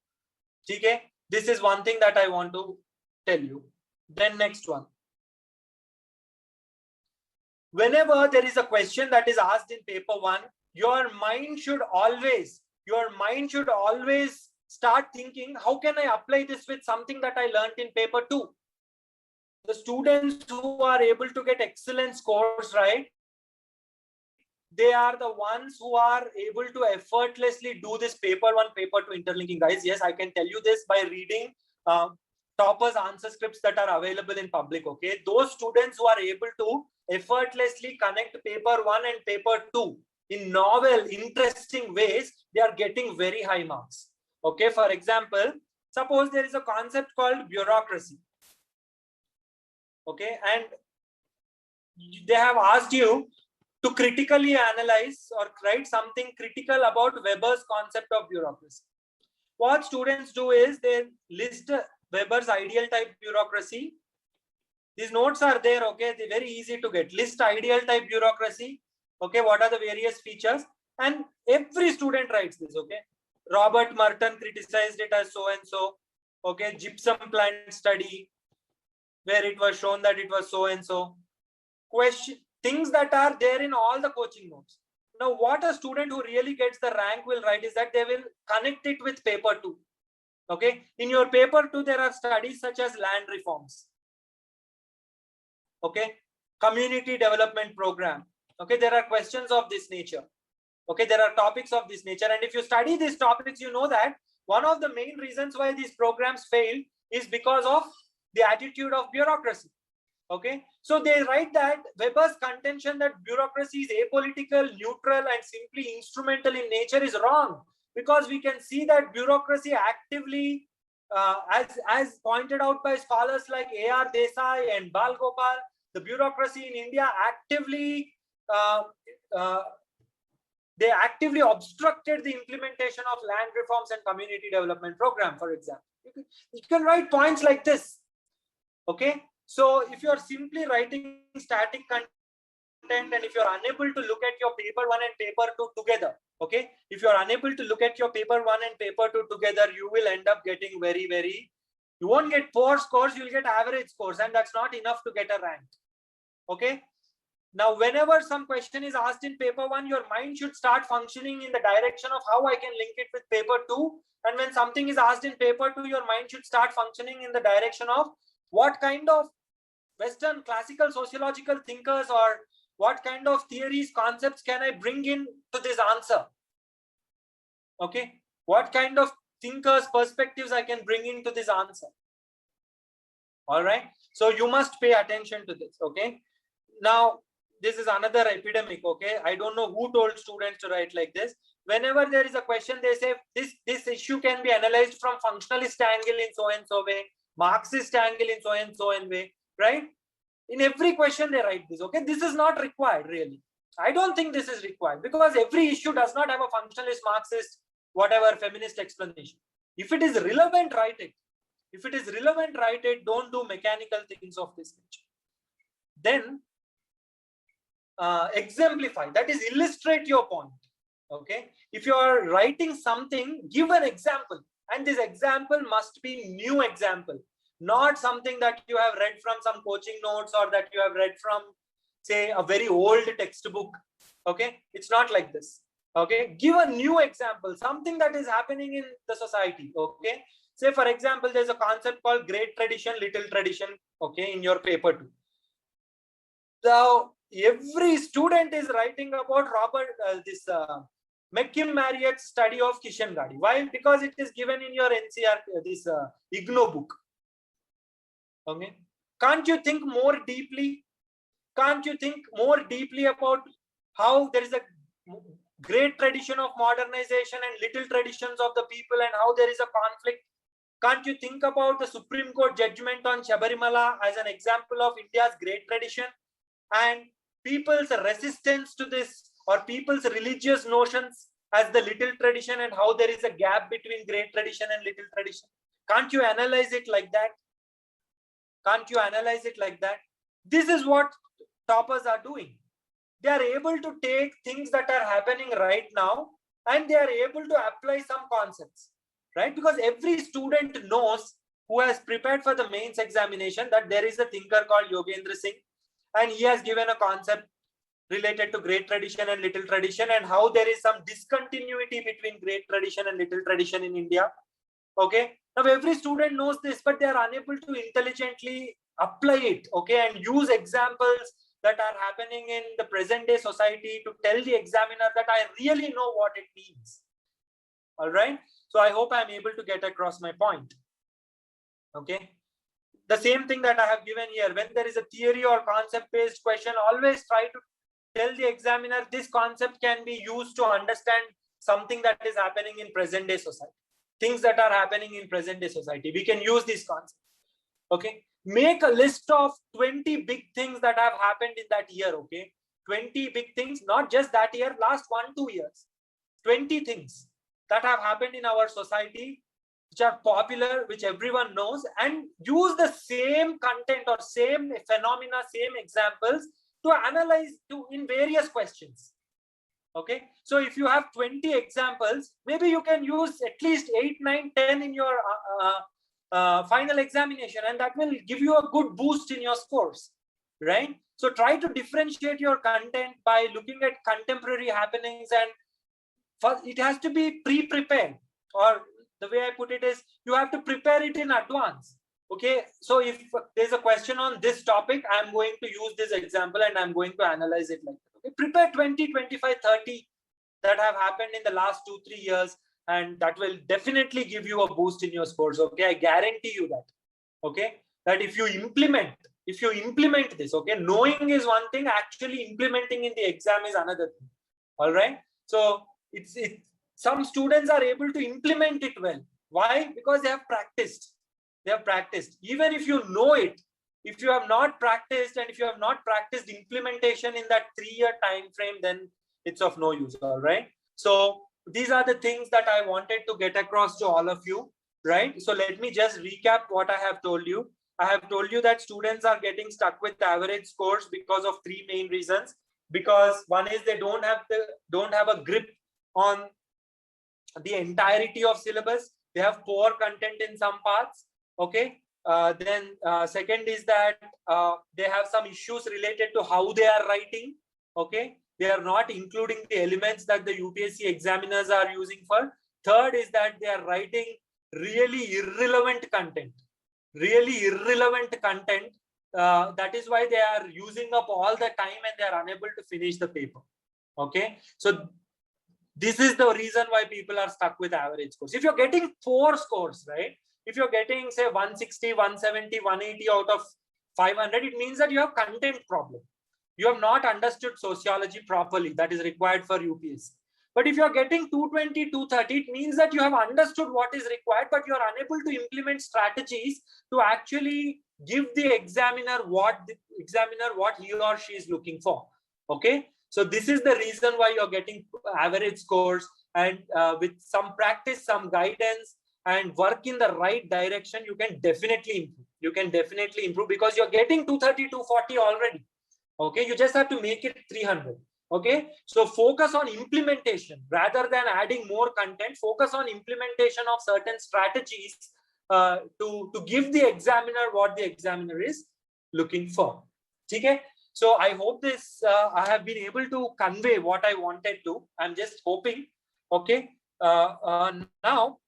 Okay? This is one thing that I want to tell you. Then next one. Whenever there is a question that is asked in paper 1, your mind should always start thinking, how can I apply this with something that I learned in paper 2? The students who are able to get excellent scores, right? They are the ones who are able to effortlessly do this paper 1, paper 2 interlinking, guys. Yes, I can tell you this by reading toppers answer scripts that are available in public. Okay, those students who are able to effortlessly connect paper 1 and paper 2 in novel, interesting ways, they are getting very high marks. Okay, for example, suppose there is a concept called bureaucracy. Okay, and they have asked you to critically analyze or write something critical about Weber's concept of bureaucracy. What students do is they list Weber's ideal type bureaucracy. These notes are there, okay? They're very easy to get. List ideal type bureaucracy. Okay, what are the various features? And every student writes this, okay? Robert Merton criticized it as so-and-so. Okay, gypsum plant study, where it was shown that it was so-and-so. Question, things that are there in all the coaching notes. Now, what a student who really gets the rank will write is that they will connect it with paper 2. Okay, in your paper 2, there are studies such as land reforms. Okay, community development program. Okay, there are questions of this nature. Okay, there are topics of this nature. And if you study these topics, you know that one of the main reasons why these programs fail is because of the attitude of bureaucracy. Okay, so they write that Weber's contention that bureaucracy is apolitical, neutral, and simply instrumental in nature is wrong, because we can see that bureaucracy actively, as pointed out by scholars like A.R. Desai and Bal Gopal, the bureaucracy in India actively they actively obstructed the implementation of land reforms and community development program, for example. You can write points like this. Okay, so if you are simply writing static content and if you are unable to look at your paper 1 and paper 2 together, okay, if you are unable to look at your paper 1 and paper 2 together, you will end up getting very, very You won't get poor scores, you'll get average scores, and that's not enough to get a rank. Okay. Now, whenever some question is asked in paper 1, your mind should start functioning in the direction of how I can link it with paper 2. And when something is asked in paper 2, your mind should start functioning in the direction of what kind of Western classical sociological thinkers or what kind of theories, concepts can I bring in to this answer? Okay. What kind of thinkers, perspectives I can bring into this answer? All right. So you must pay attention to this. Okay. Now, this is another epidemic. Okay. I don't know who told students to write like this. Whenever there is a question, they say this issue can be analyzed from functionalist angle in so and so way, Marxist angle in so and so and way, right? In every question they write this. Okay. This is not required really. I don't think this is required because every issue does not have a functionalist, Marxist, whatever feminist explanation. If it is relevant, write it. If it is relevant, write it. Don't do mechanical things of this nature. Then exemplify, that is illustrate your point. Okay. If you are writing something, give an example, and this example must be new example, not something that you have read from some coaching notes or that you have read from, say, a very old textbook. Okay. It's not like this. Okay. Give a new example, something that is happening in the society. Okay. Say, for example, there's a concept called great tradition, little tradition. Okay. In your paper 2. Now, every student is writing about McKim Marriott's study of Kishan Gadi. Why? Because it is given in your NCERT, this IGNOU book. Okay. Can't you think more deeply? Can't you think more deeply about how there is a great tradition of modernization and little traditions of the people and how there is a conflict? Can't you think about the Supreme Court judgment on Shabarimala as an example of India's great tradition and people's resistance to this, or people's religious notions as the little tradition, and how there is a gap between great tradition and little tradition? Can't you analyze it like that? Can't you analyze it like that? This is what toppers are doing. They are able to take things that are happening right now and they are able to apply some concepts, right? Because every student knows, who has prepared for the mains examination, that there is a thinker called Yogendra Singh, and he has given a concept related to great tradition and little tradition, and how there is some discontinuity between great tradition and little tradition in India. Okay. Now, every student knows this, but they are unable to intelligently apply it. Okay. And use examples that are happening in the present day society to tell the examiner that I really know what it means. All right. So I hope I'm able to get across my point. Okay. The same thing that I have given here, when there is a theory or concept based question, always try to tell the examiner this concept can be used to understand something that is happening in present day society, things that are happening in present day society. We can use this concept. Okay. Make a list of 20 big things that have happened in that year. Okay. 20 big things, not just that year, last 1-2 years. 20 things that have happened in our society, which are popular, which everyone knows, and use the same content or same phenomena, same examples to analyze in various questions. Okay. So if you have 20 examples, maybe you can use at least 8, 9, 10 in your final examination, and that will give you a good boost in your scores, right? So try to differentiate your content by looking at contemporary happenings, and first it has to be pre-prepared, or the way I put it is, you have to prepare it in advance. Okay. So if there's a question on this topic, I'm going to use this example and I'm going to analyze it like that. Okay. Prepare 20, 25, 30 that have happened in the last 2-3 years, and that will definitely give you a boost in your scores. Okay. I guarantee you that. Okay. That if you implement this, okay, knowing is one thing, actually implementing in the exam is another thing. All right. So some students are able to implement it well. Why? Because they have practiced. Even if you know it, if you have not practiced, and if you have not practiced implementation in that 3-year time frame, then it's of no use. All right. So these are the things that I wanted to get across to all of you, right? So let me just recap what I have told you. I have told you that students are getting stuck with average scores because of 3 main reasons. Because one is they don't have a grip on the entirety of syllabus. They have poor content in some parts. Okay. Then second is that they have some issues related to how they are writing. Okay. They are not including the elements that the UPSC examiners are using for. Third is that they are writing really irrelevant content. Really irrelevant content. That is why they are using up all the time and they are unable to finish the paper. Okay. So this is the reason why people are stuck with average scores. If you're getting 4 scores, right? If you're getting say 160, 170, 180 out of 500, it means that you have content problem. You have not understood sociology properly that is required for UPSC. But if you're getting 220, 230, it means that you have understood what is required, but you're unable to implement strategies to actually give the examiner what he or she is looking for. Okay. So this is the reason why you're getting average scores, and with some practice, some guidance, and work in the right direction, you can definitely improve. You can definitely improve because you're getting 230, 240 already. Okay, you just have to make it 300. Okay, so focus on implementation rather than adding more content. Focus on implementation of certain strategies to give the examiner what the examiner is looking for. Okay. So I hope this I have been able to convey what I wanted to. I'm just hoping. Okay. Now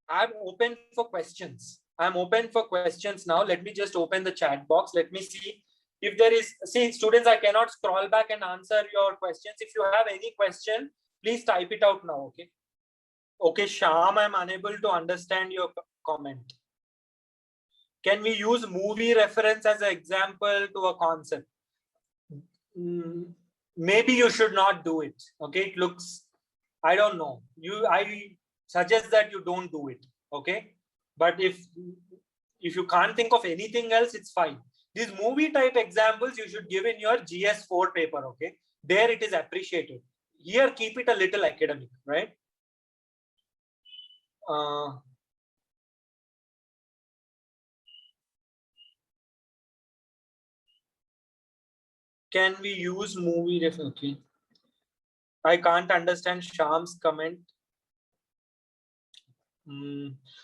I'm open for questions. I'm open for questions now. Let me just open the chat box. Let me see if there is. See, students, I cannot scroll back and answer your questions. If you have any question, please type it out now. Okay. Okay, Sham, I'm unable to understand your comment. Can we use movie reference as an example to a concept? Maybe you should not do it. Okay, it looks, I don't know. I suggest that you don't do it. Okay, but if you can't think of anything else, it's fine. These movie type examples you should give in your GS4 paper. Okay, there it is appreciated. Here, keep it a little academic, right? Can we use movie reference? Okay. I can't understand Sham's comment.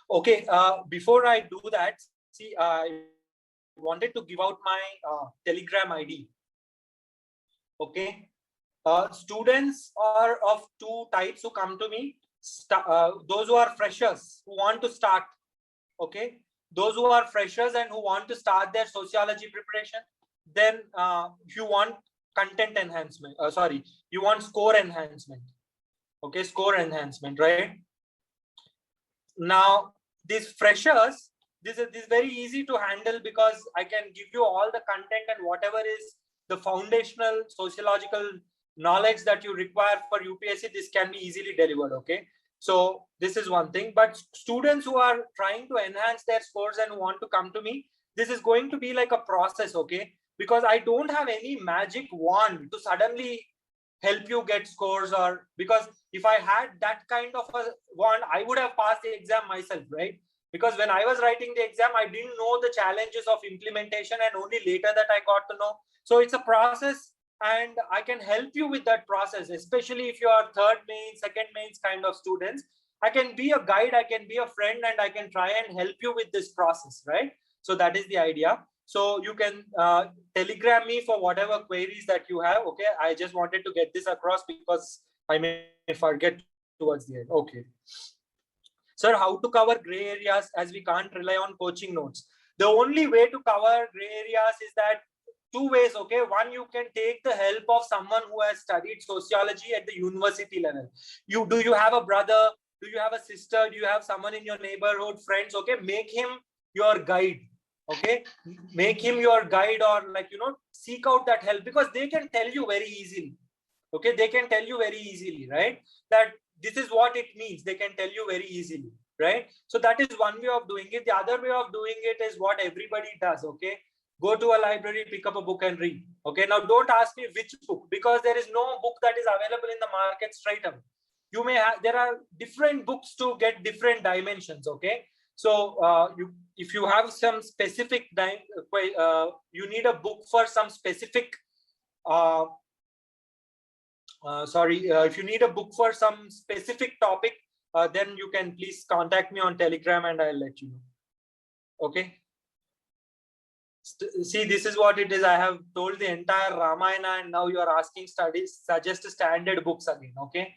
Okay, before I do that, see, I wanted to give out my Telegram ID. Okay, students are of two types who come to me. Those who are freshers who want to start. Okay, those who are freshers and who want to start their sociology preparation. Then if you want content enhancement, sorry, you want score enhancement. Okay, score enhancement, right? Now, these freshers, this is very easy to handle because I can give you all the content and whatever is the foundational sociological knowledge that you require for UPSC, this can be easily delivered. Okay, so this is one thing. But students who are trying to enhance their scores and want to come to me, this is going to be like a process. Okay, because I don't have any magic wand to suddenly help you get scores, or because if I had that kind of a wand, I would have passed the exam myself, right? Because when I was writing the exam, I didn't know the challenges of implementation, and only later that I got to know. So it's a process, and I can help you with that process, especially if you are third main, second mains kind of students. I can be a guide, I can be a friend, and I can try and help you with this process, right? So that is the idea. So you can telegram me for whatever queries that you have. Okay, I just wanted to get this across because I may forget towards the end. Okay. Sir, how to cover gray areas as we can't rely on coaching notes? The only way to cover gray areas is that two ways. Okay, one, you can take the help of someone who has studied sociology at the university level. Do you have a brother? Do you have a sister? Do you have someone in your neighborhood, friends? Okay, make him your guide. Okay, make him your guide, or like, seek out that help, because they can tell you very easily. Okay, they can tell you very easily, right, that this is what it means. They can tell you very easily, right? So that is one way of doing it. The other way of doing it is what everybody does. Okay, go to a library, pick up a book and read. Okay, now don't ask me which book, because there is no book that is available in the market straight away. You may have, there are different books to get different dimensions. Okay, so if you have some specific you need a book for some specific if you need a book for some specific topic, then you can please contact me on Telegram and I'll let you know. Okay. See, this is what it is. I have told the entire Ramayana, and now you are asking suggest standard books again. Okay.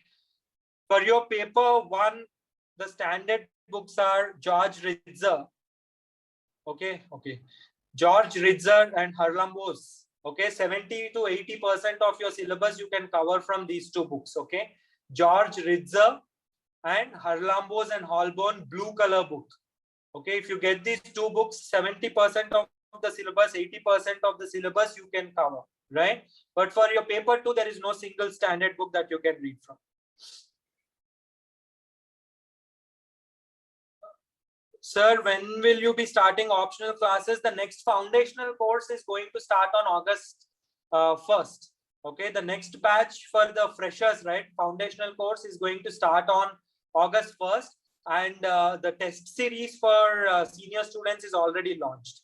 For your paper one, the standard books are George Ritzer. Okay. George Ritzer and Harlan Bose. Okay. 70 to 80% of your syllabus you can cover from these two books. Okay. George Ritzer and Harlan Bose and Holborn blue color book. Okay. If you get these two books, 70% of the syllabus, 80% of the syllabus you can cover, right? But for your paper two, there is no single standard book that you can read from. Sir, when will you be starting optional classes? The next foundational course is going to start on August 1st. Okay, the next batch for the freshers, right? Foundational course is going to start on August 1st, and the test series for senior students is already launched.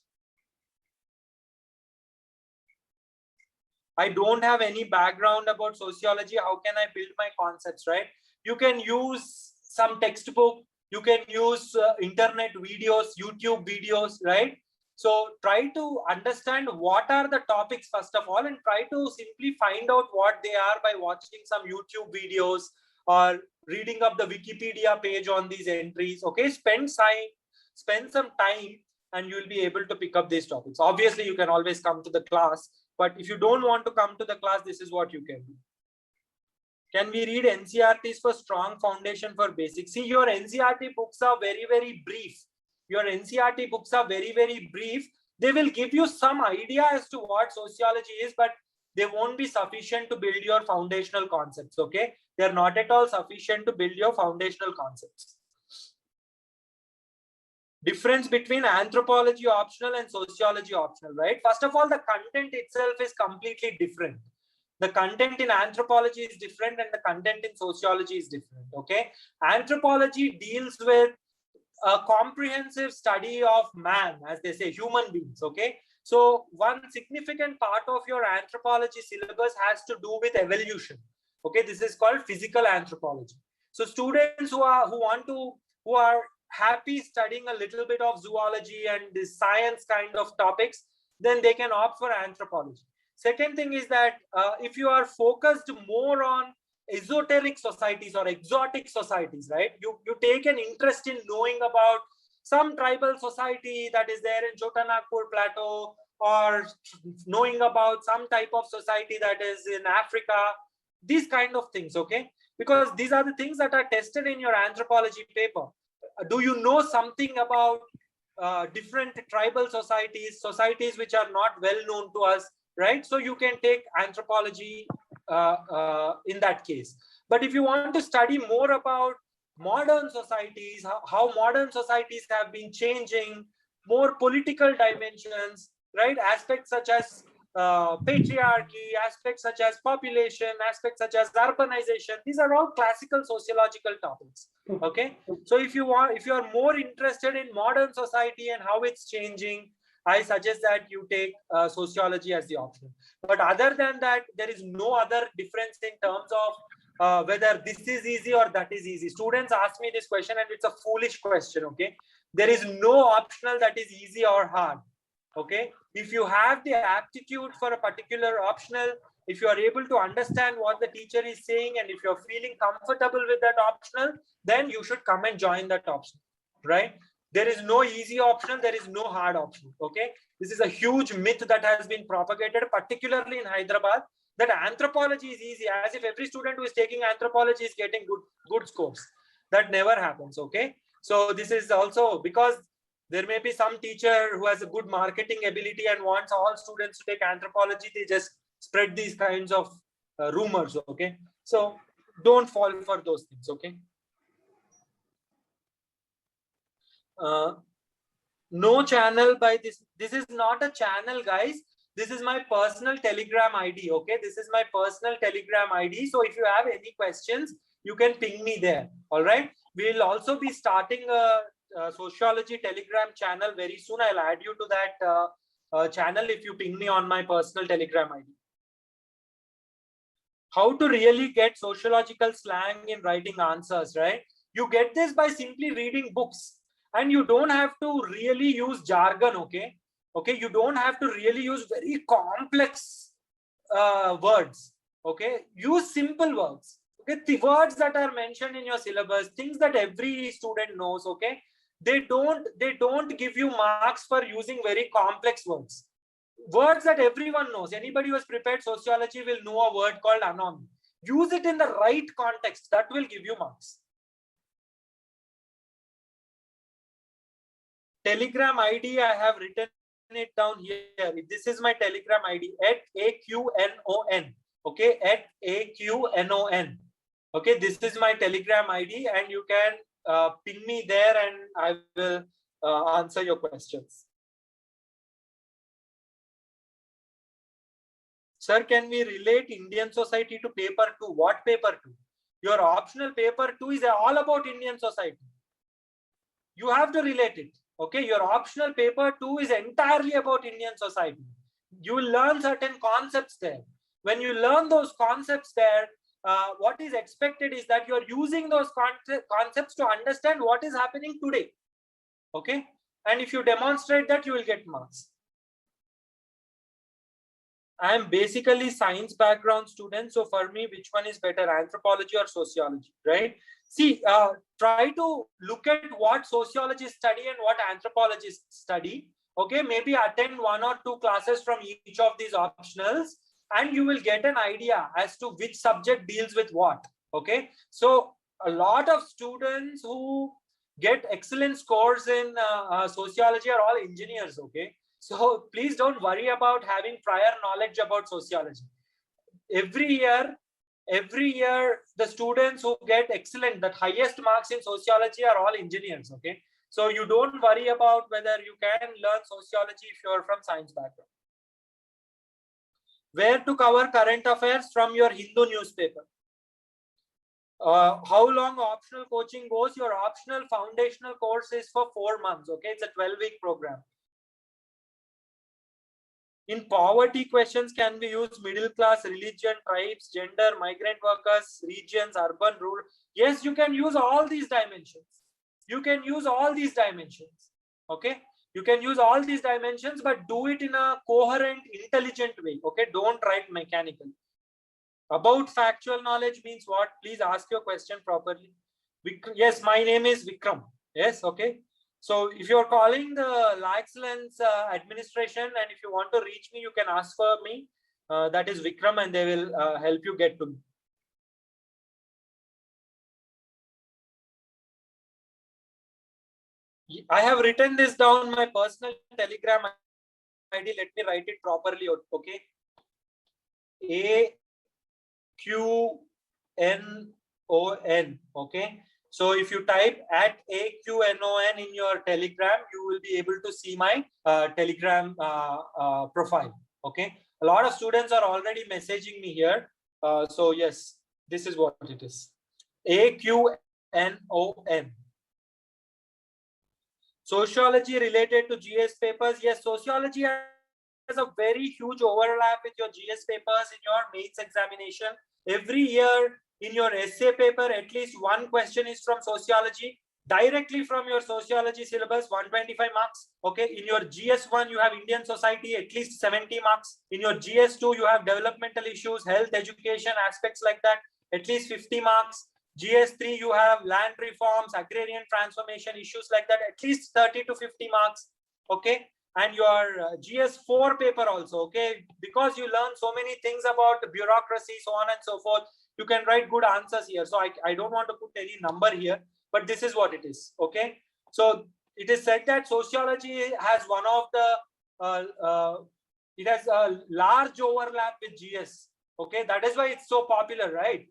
I don't have any background about sociology. How can I build my concepts, right? You can use some textbook, you can use internet videos, YouTube videos, right? So try to understand what are the topics first of all, and try to simply find out what they are by watching some YouTube videos or reading up the Wikipedia page on these entries. Okay, spend some time and you will be able to pick up these topics. Obviously, you can always come to the class, but if you don't want to come to the class, this is what you can do. Can we read NCERTs for strong foundation for basics? See, your NCERT books are very, very brief. Your NCERT books are very, very brief. They will give you some idea as to what sociology is, but they won't be sufficient to build your foundational concepts. Okay, they're not at all sufficient to build your foundational concepts. Difference between anthropology optional and sociology optional, right? First of all, the content itself is completely different. The content in anthropology is different and the content in sociology is different. Okay, anthropology deals with a comprehensive study of man, as they say, human beings. Okay, so one significant part of your anthropology syllabus has to do with evolution. Okay, this is called physical anthropology. So students who are happy studying a little bit of zoology and the science kind of topics, then they can opt for anthropology. Second thing is that if you are focused more on esoteric societies or exotic societies, right? You take an interest in knowing about some tribal society that is there in Chotanagpur Plateau, or knowing about some type of society that is in Africa, these kind of things, okay? Because these are the things that are tested in your anthropology paper. Do you know something about different tribal societies which are not well known to us, right? So you can take anthropology in that case. But if you want to study more about modern societies, how modern societies have been changing, more political dimensions, right? Aspects such as patriarchy, aspects such as population, aspects such as urbanization, these are all classical sociological topics. Okay, so if you are more interested in modern society and how it's changing, I suggest that you take sociology as the option. But other than that, there is no other difference in terms of whether this is easy or that is easy. Students ask me this question and it's a foolish question. Okay, there is no optional that is easy or hard. Okay, if you have the aptitude for a particular optional, if you are able to understand what the teacher is saying, and if you're feeling comfortable with that optional, then you should come and join that option, right? There is no easy option, there is no hard option. Okay, this is a huge myth that has been propagated, particularly in Hyderabad, that anthropology is easy, as if every student who is taking anthropology is getting good scores. That never happens. Okay, so this is also because there may be some teacher who has a good marketing ability and wants all students to take anthropology. They just spread these kinds of rumors. Okay, so don't fall for those things. Okay. No channel by this. This is not a channel, guys. This is my personal Telegram ID. Okay, this is my personal Telegram ID. So if you have any questions, you can ping me there. All right. We'll also be starting a sociology Telegram channel very soon. I'll add you to that channel if you ping me on my personal Telegram ID. How to really get sociological slang in writing answers, right? You get this by simply reading books. And you don't have to really use jargon, okay? Okay, you don't have to really use very complex words, okay? Use simple words, okay? The words that are mentioned in your syllabus, things that every student knows, okay? They don't give you marks for using very complex words. Words that everyone knows. Anybody who has prepared sociology will know a word called anomy. Use it in the right context. That will give you marks. Telegram ID, I have written it down here. This is my Telegram ID at AQNON. Okay, at AQNON. Okay, this is my Telegram ID, and you can ping me there, and I will answer your questions. Sir, can we relate Indian society to paper 2? What paper 2? Your optional paper 2 is all about Indian society. You have to relate it. Okay, your optional paper 2 is entirely about Indian society. You will learn certain concepts there. When you learn those concepts there, what is expected is that you're using those concepts to understand what is happening today. Okay, and if you demonstrate that, you will get marks. I am basically science background student, so for me, which one is better, anthropology or sociology, right? See, try to look at what sociologists study and what anthropologists study. Okay, maybe attend 1 or 2 classes from each of these optionals, and you will get an idea as to which subject deals with what. Okay, so a lot of students who get excellent scores in sociology are all engineers. Okay, so please don't worry about having prior knowledge about sociology. Every year, the students who get excellent, that highest marks in sociology are all engineers. Okay, so you don't worry about whether you can learn sociology if you're from science background. Where to cover current affairs? From your Hindu newspaper. How long optional coaching goes? Your optional foundational course is for 4 months. Okay, it's a 12-week program. In poverty questions, can we use middle class, religion, tribes, gender, migrant workers, regions, urban, rural? Yes, you can use all these dimensions. You can use all these dimensions. Okay, you can use all these dimensions, but do it in a coherent, intelligent way. Okay, don't write mechanical. About factual knowledge means what? Please ask your question properly. Yes, my name is Vikram. Yes, okay. So if you're calling the La Excellence administration, and if you want to reach me, you can ask for me. That is Vikram, and they will help you get to me. I have written this down, my personal Telegram ID. Let me write it properly. Okay. AQNON. Okay. So if you type at AQNON in your Telegram, you will be able to see my Telegram profile. Okay. A lot of students are already messaging me here. So yes, this is what it is. AQNON. Sociology related to GS papers. Yes, sociology has a very huge overlap with your GS papers in your mains examination. Every year in your essay paper, at least one question is from sociology, directly from your sociology syllabus, 125 marks. Okay, in your GS1, you have Indian society, at least 70 marks. In your GS2, you have developmental issues, health, education, aspects like that, at least 50 marks. GS3, you have land reforms, agrarian transformation, issues like that, at least 30 to 50 marks. Okay, and your GS4 paper also. Okay, because you learn so many things about bureaucracy, so on and so forth, you can write good answers here. So I don't want to put any number here, but this is what it is. Okay, so it is said that sociology has one of the it has a large overlap with GS. Okay, that is why it's so popular, right?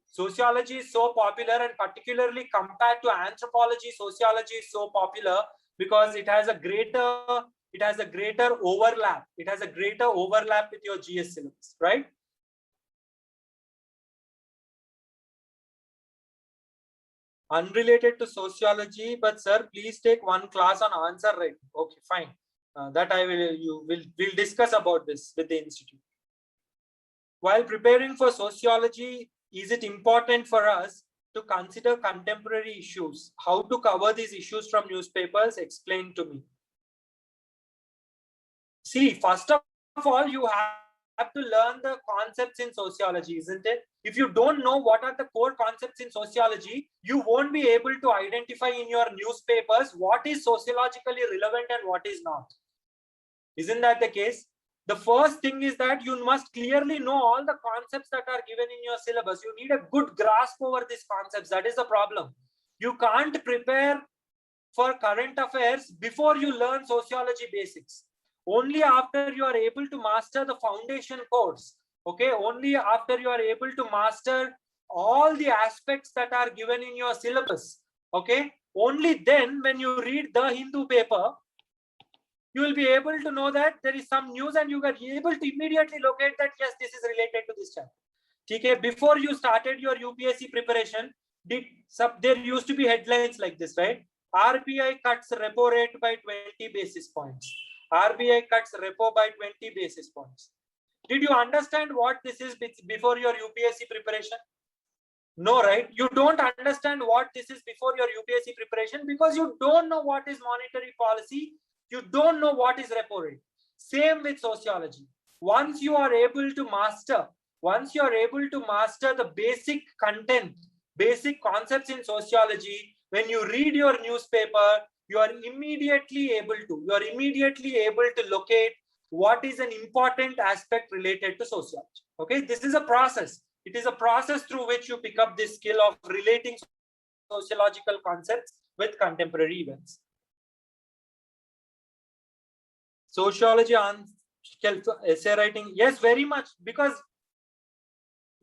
Sociology is so popular, and particularly compared to anthropology, sociology is so popular because it has a greater overlap. It has a greater overlap with your GS syllabus, right? Unrelated to sociology, but sir, please take one class on answer writing. Okay, fine. That I will we'll discuss about this with the institute. While preparing for sociology, is it important for us to consider contemporary issues. How to cover these issues from newspapers? Explain to me. See, first of all, you have to learn the concepts in sociology, isn't it? If you don't know what are the core concepts in sociology, you won't be able to identify in your newspapers what is sociologically relevant and what is not. Isn't that the case? The first thing is that you must clearly know all the concepts that are given in your syllabus. You need a good grasp over these concepts. That is the problem. You can't prepare for current affairs before you learn sociology basics. Only after you are able to master the foundation course, okay, only after you are able to master all the aspects that are given in your syllabus, okay, only then when you read the Hindu paper, you will be able to know that there is some news and you are able to immediately locate that, yes, this is related to this chapter. Okay, before you started your UPSC preparation, there used to be headlines like this, right? RBI cuts repo rate by 20 basis points. RBI cuts repo by 20 basis points. Did you understand what this is before your UPSC preparation? No, right? You don't understand what this is before your UPSC preparation because you don't know what is monetary policy. You don't know what is repo rate. Same with sociology. Once you are able to master the basic content, basic concepts in sociology, when you read your newspaper, you are immediately able to locate what is an important aspect related to sociology. Okay, this is a process. It is a process through which you pick up this skill of relating sociological concepts with contemporary events. Sociology on essay writing, yes, very much, because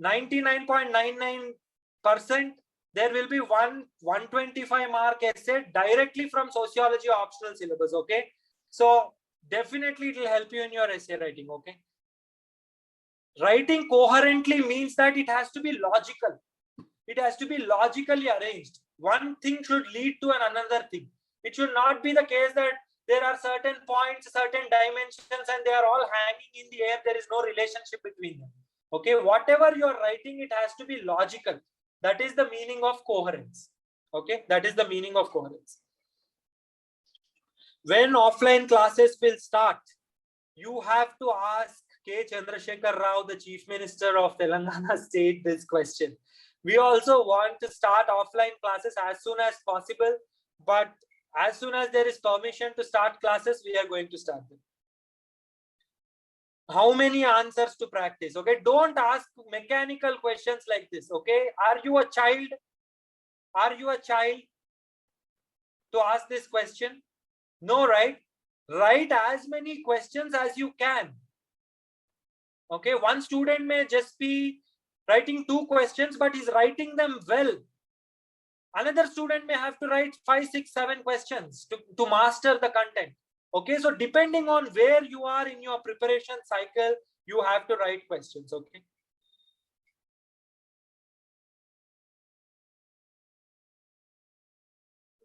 99.99% there will be 125 mark essay directly from sociology optional syllabus. Okay, so definitely it will help you in your essay writing. Okay, writing coherently means that it has to be logical. It has to be logically arranged. One thing should lead to another thing. It should not be the case that there are certain points, certain dimensions, and they are all hanging in the air. There is no relationship between them. Okay, whatever you are writing, it has to be logical. That is the meaning of coherence. Okay, that is the meaning of coherence. When offline classes will start, you have to ask K. Chandrasekhar Rao, the Chief Minister of Telangana State, this question. We also want to start offline classes as soon as possible, but as soon as there is permission to start classes, we are going to start them. How many answers to practice? Okay, don't ask mechanical questions like this. Okay, are you a child? Are you a child to ask this question? No, right? Write as many questions as you can. Okay, one student may just be writing 2 questions, but he's writing them well. Another student may have to write 5, 6, 7 questions to master the content. Okay, so depending on where you are in your preparation cycle, you have to write questions. Okay.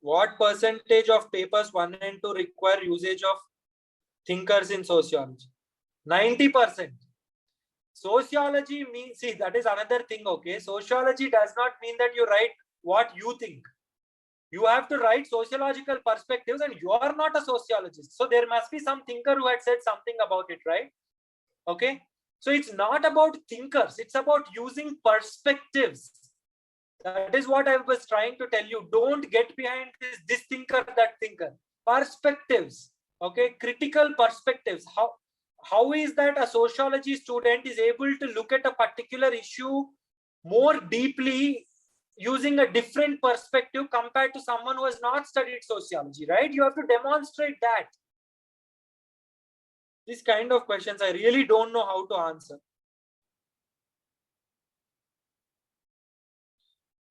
What percentage of papers 1 and 2 require usage of thinkers in sociology? 90%. Sociology means, see, that is another thing. Okay, sociology does not mean that you write what you think. You have to write sociological perspectives, and you are not a sociologist. So there must be some thinker who had said something about it, right? Okay, so it's not about thinkers, it's about using perspectives. That is what I was trying to tell you. Don't get behind this thinker, that thinker. Perspectives. Okay, critical perspectives. How is that a sociology student is able to look at a particular issue more deeply using a different perspective compared to someone who has not studied sociology, right? You have to demonstrate that. These kind of questions I really don't know how to answer.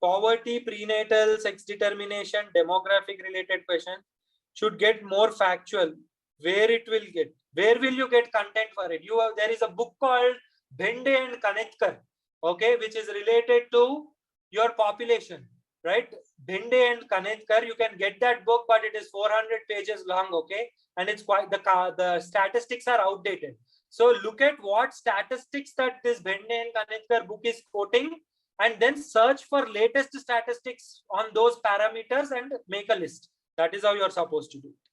Poverty, prenatal, sex determination, demographic related question should get more factual. Where will you get content for it? There is a book called Bhende and Kanetkar, okay, which is related to your population, right? Bhende and Kanetkar, you can get that book, but it is 400 pages long, okay, and it's quite the statistics are outdated. So look at what statistics that this Bhende and Kanetkar book is quoting, and then search for latest statistics on those parameters and make a list. That is how you're supposed to do it.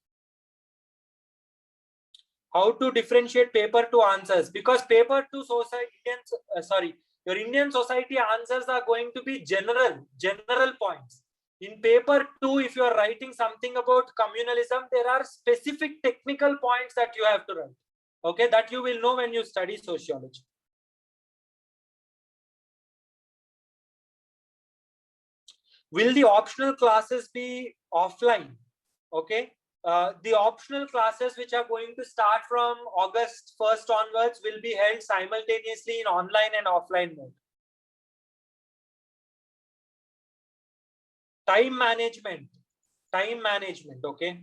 How to differentiate paper 2 answers, because paper 2 society, your Indian society answers are going to be general points. In paper 2, if you are writing something about communalism, there are specific technical points that you have to write. Okay, that you will know when you study sociology. Will the optional classes be offline? Okay, the optional classes which are going to start from August 1st onwards will be held simultaneously in online and offline mode. Time management, okay.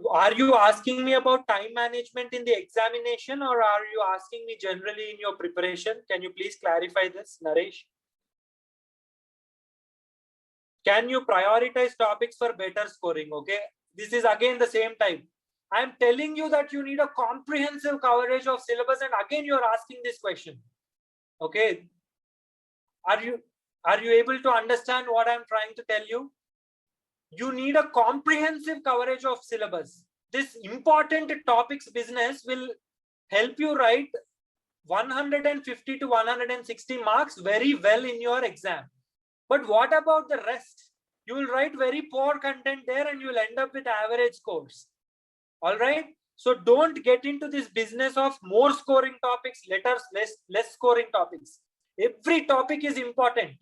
Are you asking me about time management in the examination, or are you asking me generally in your preparation? Can you please clarify this, Naresh? Can you prioritize topics for better scoring? Okay, this is again the same type. I am telling you that you need a comprehensive coverage of syllabus, and again you are asking this question. Okay, are you able to understand what I'm trying to tell you? You need a comprehensive coverage of syllabus. This important topics business will help you write 150 to 160 marks very well in your exam. But what about the rest? You will write very poor content there and you will end up with average scores. All right. So don't get into this business of more scoring topics, less scoring topics. Every topic is important.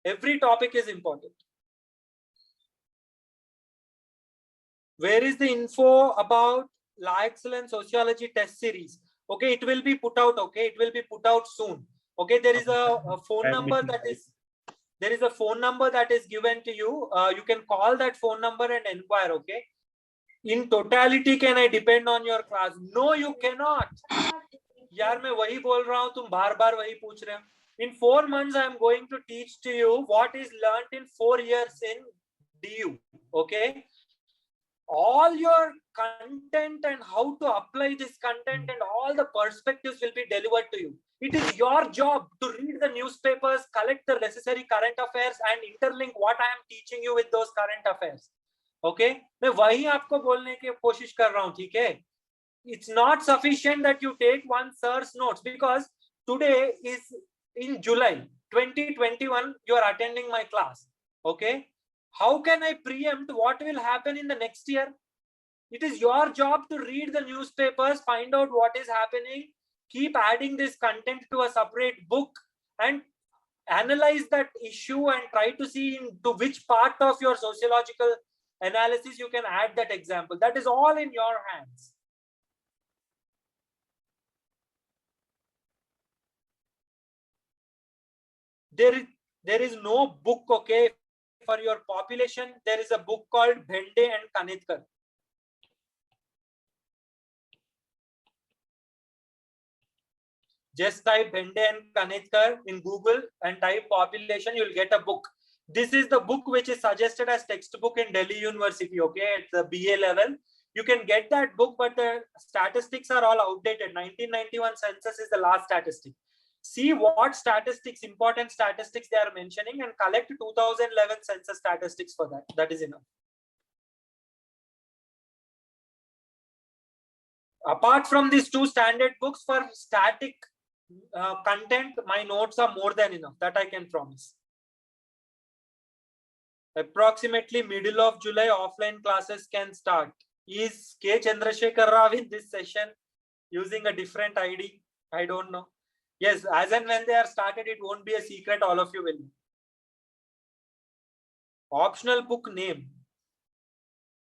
Every topic is important. Where is the info about La Excellence Sociology test series? Okay, it will be put out. Okay, it will be put out soon. Okay, there is a phone number that is given to you. You can call that phone number and inquire. Okay. In totality, can I depend on your class? No, you cannot. यार मैं वही बोल रहा हूँ, तुम बार-बार वही पूछ रहे हो. In 4 months, I am going to teach to you what is learnt in 4 years in DU. Okay. All your content and how to apply this content and all the perspectives will be delivered to you. It is your job to read the newspapers, collect the necessary current affairs and interlink what I am teaching you with those current affairs. Okay, मैं वही आपको बोलने की कोशिश कर रहा हूँ, ठीक है? It's not sufficient that you take one sir's notes, because today is in July 2021, you are attending my class. Okay, how can I preempt what will happen in the next year? It is your job to read the newspapers, find out what is happening, keep adding this content to a separate book and analyze that issue and try to see into which part of your sociological analysis you can add that example. That is all in your hands. There is no book, okay, for your population. There is a book called Bhende and Kanetkar. Just type Bhende and Kanetkar in Google and type population, you will get a book. This is the book which is suggested as textbook in Delhi University, okay, at the BA level. You can get that book, but the statistics are all outdated. 1991 census is the last statistic. See what statistics, important statistics they are mentioning, and collect 2011 census statistics for that. That is enough. Apart from these 2 standard books, for static content, my notes are more than enough. That I can promise. Approximately middle of July, offline classes can start. Is K. Chandrasekhar Rao in this session using a different ID? I don't know. Yes, as and when they are started, it won't be a secret. All of you will know. Optional book name.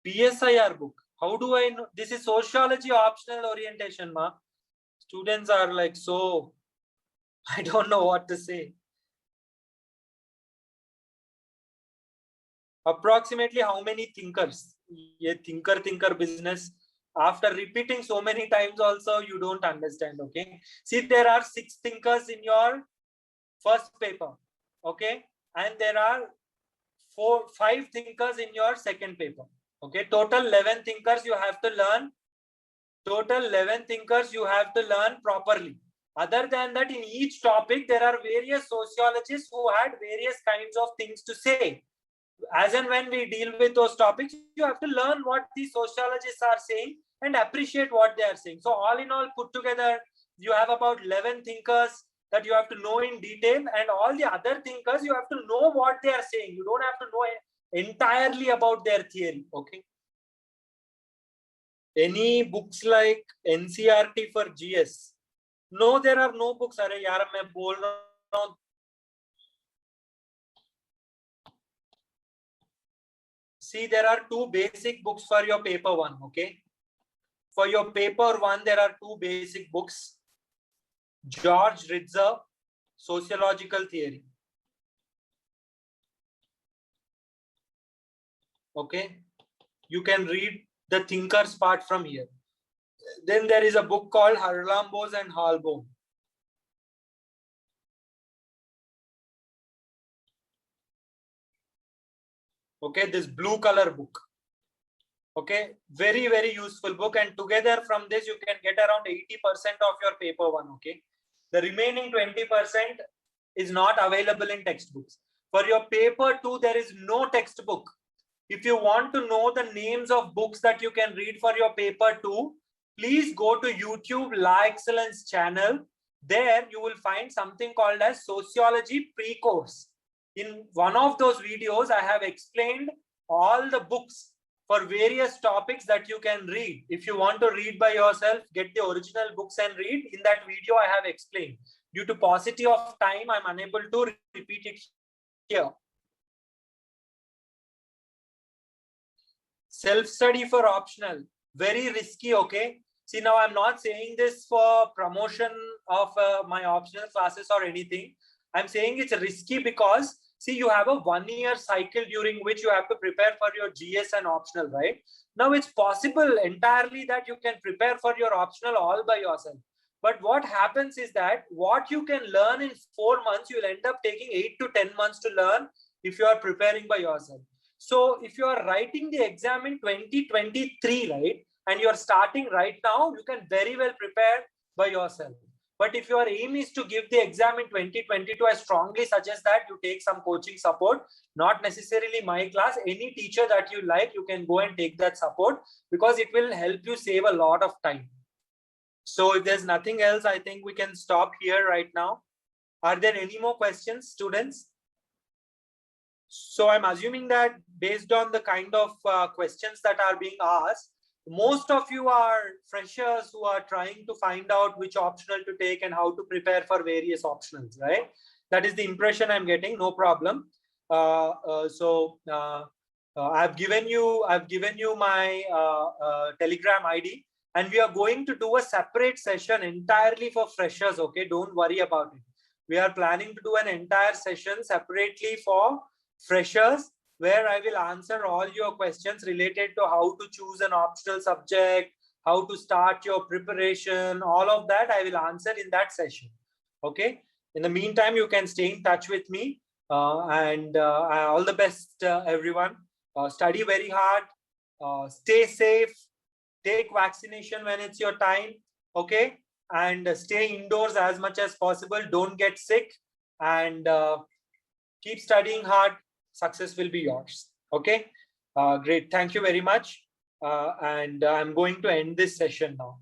PSIR book. How do I know? This is sociology optional orientation, ma. Students are like, so I don't know what to say. Approximately how many thinkers? Ye thinker business. After repeating so many times also, you don't understand. Okay, see, there are 6 thinkers in your first paper. Okay, and there are 5 thinkers in your second paper. Okay, total 11 thinkers you have to learn. Total 11 thinkers you have to learn properly. Other than that, in each topic, there are various sociologists who had various kinds of things to say. As and when we deal with those topics, you have to learn what these sociologists are saying and appreciate what they are saying. So all in all, put together, you have about 11 thinkers that you have to know in detail, and all the other thinkers, you have to know what they are saying. You don't have to know entirely about their theory. Okay. Any books like NCERT for GS? No, there are no books. अरे यार मैं बोल रहा हूँ. See, there are two basic books for your paper one. Okay. For your paper one, there are two basic books. George Ritzer, Sociological Theory. Okay. You can read the thinkers part from here. Then there is a book called Harlambos and Halbom. Okay, this blue color book. Okay, very, very useful book. And together from this, you can get around 80% of your paper one. Okay. The remaining 20% is not available in textbooks. For your paper two, there is no textbook. If you want to know the names of books that you can read for your paper two, please go to YouTube La Excellence channel. There you will find something called as Sociology Pre-Course. In one of those videos, I have explained all the books for various topics that you can read. If you want to read by yourself, get the original books and read. In that video, I have explained. Due to paucity of time, I'm unable to repeat it here. Self-study for optional, very risky. Okay. See, now I'm not saying this for promotion of my optional classes or anything. I'm saying it's risky because, see, you have a 1 year cycle during which you have to prepare for your GS and optional, right? Now it's possible entirely that you can prepare for your optional all by yourself. But what happens is that what you can learn in 4 months, you'll end up taking 8 to 10 months to learn if you are preparing by yourself. So if you are writing the exam in 2023, right, and you are starting right now, you can very well prepare by yourself. But if your aim is to give the exam in 2022, I strongly suggest that you take some coaching support, not necessarily my class, any teacher that you like, you can go and take that support because it will help you save a lot of time. So if there's nothing else, I think we can stop here right now. Are there any more questions, students? So I'm assuming that based on the kind of questions that are being asked, most of you are freshers who are trying to find out which optional to take and how to prepare for various optionals, right? That is the impression I'm getting. No problem. I've given you my Telegram ID, and we are going to do a separate session entirely for freshers. Okay, don't worry about it. We are planning to do an entire session separately for freshers, where I will answer all your questions related to how to choose an optional subject, how to start your preparation, all of that I will answer in that session. Okay. In the meantime, you can stay in touch with me and all the best, everyone. Study very hard, stay safe, take vaccination when it's your time. Okay. And stay indoors as much as possible. Don't get sick and keep studying hard. Success will be yours. Okay. Great. Thank you very much. And I'm going to end this session now.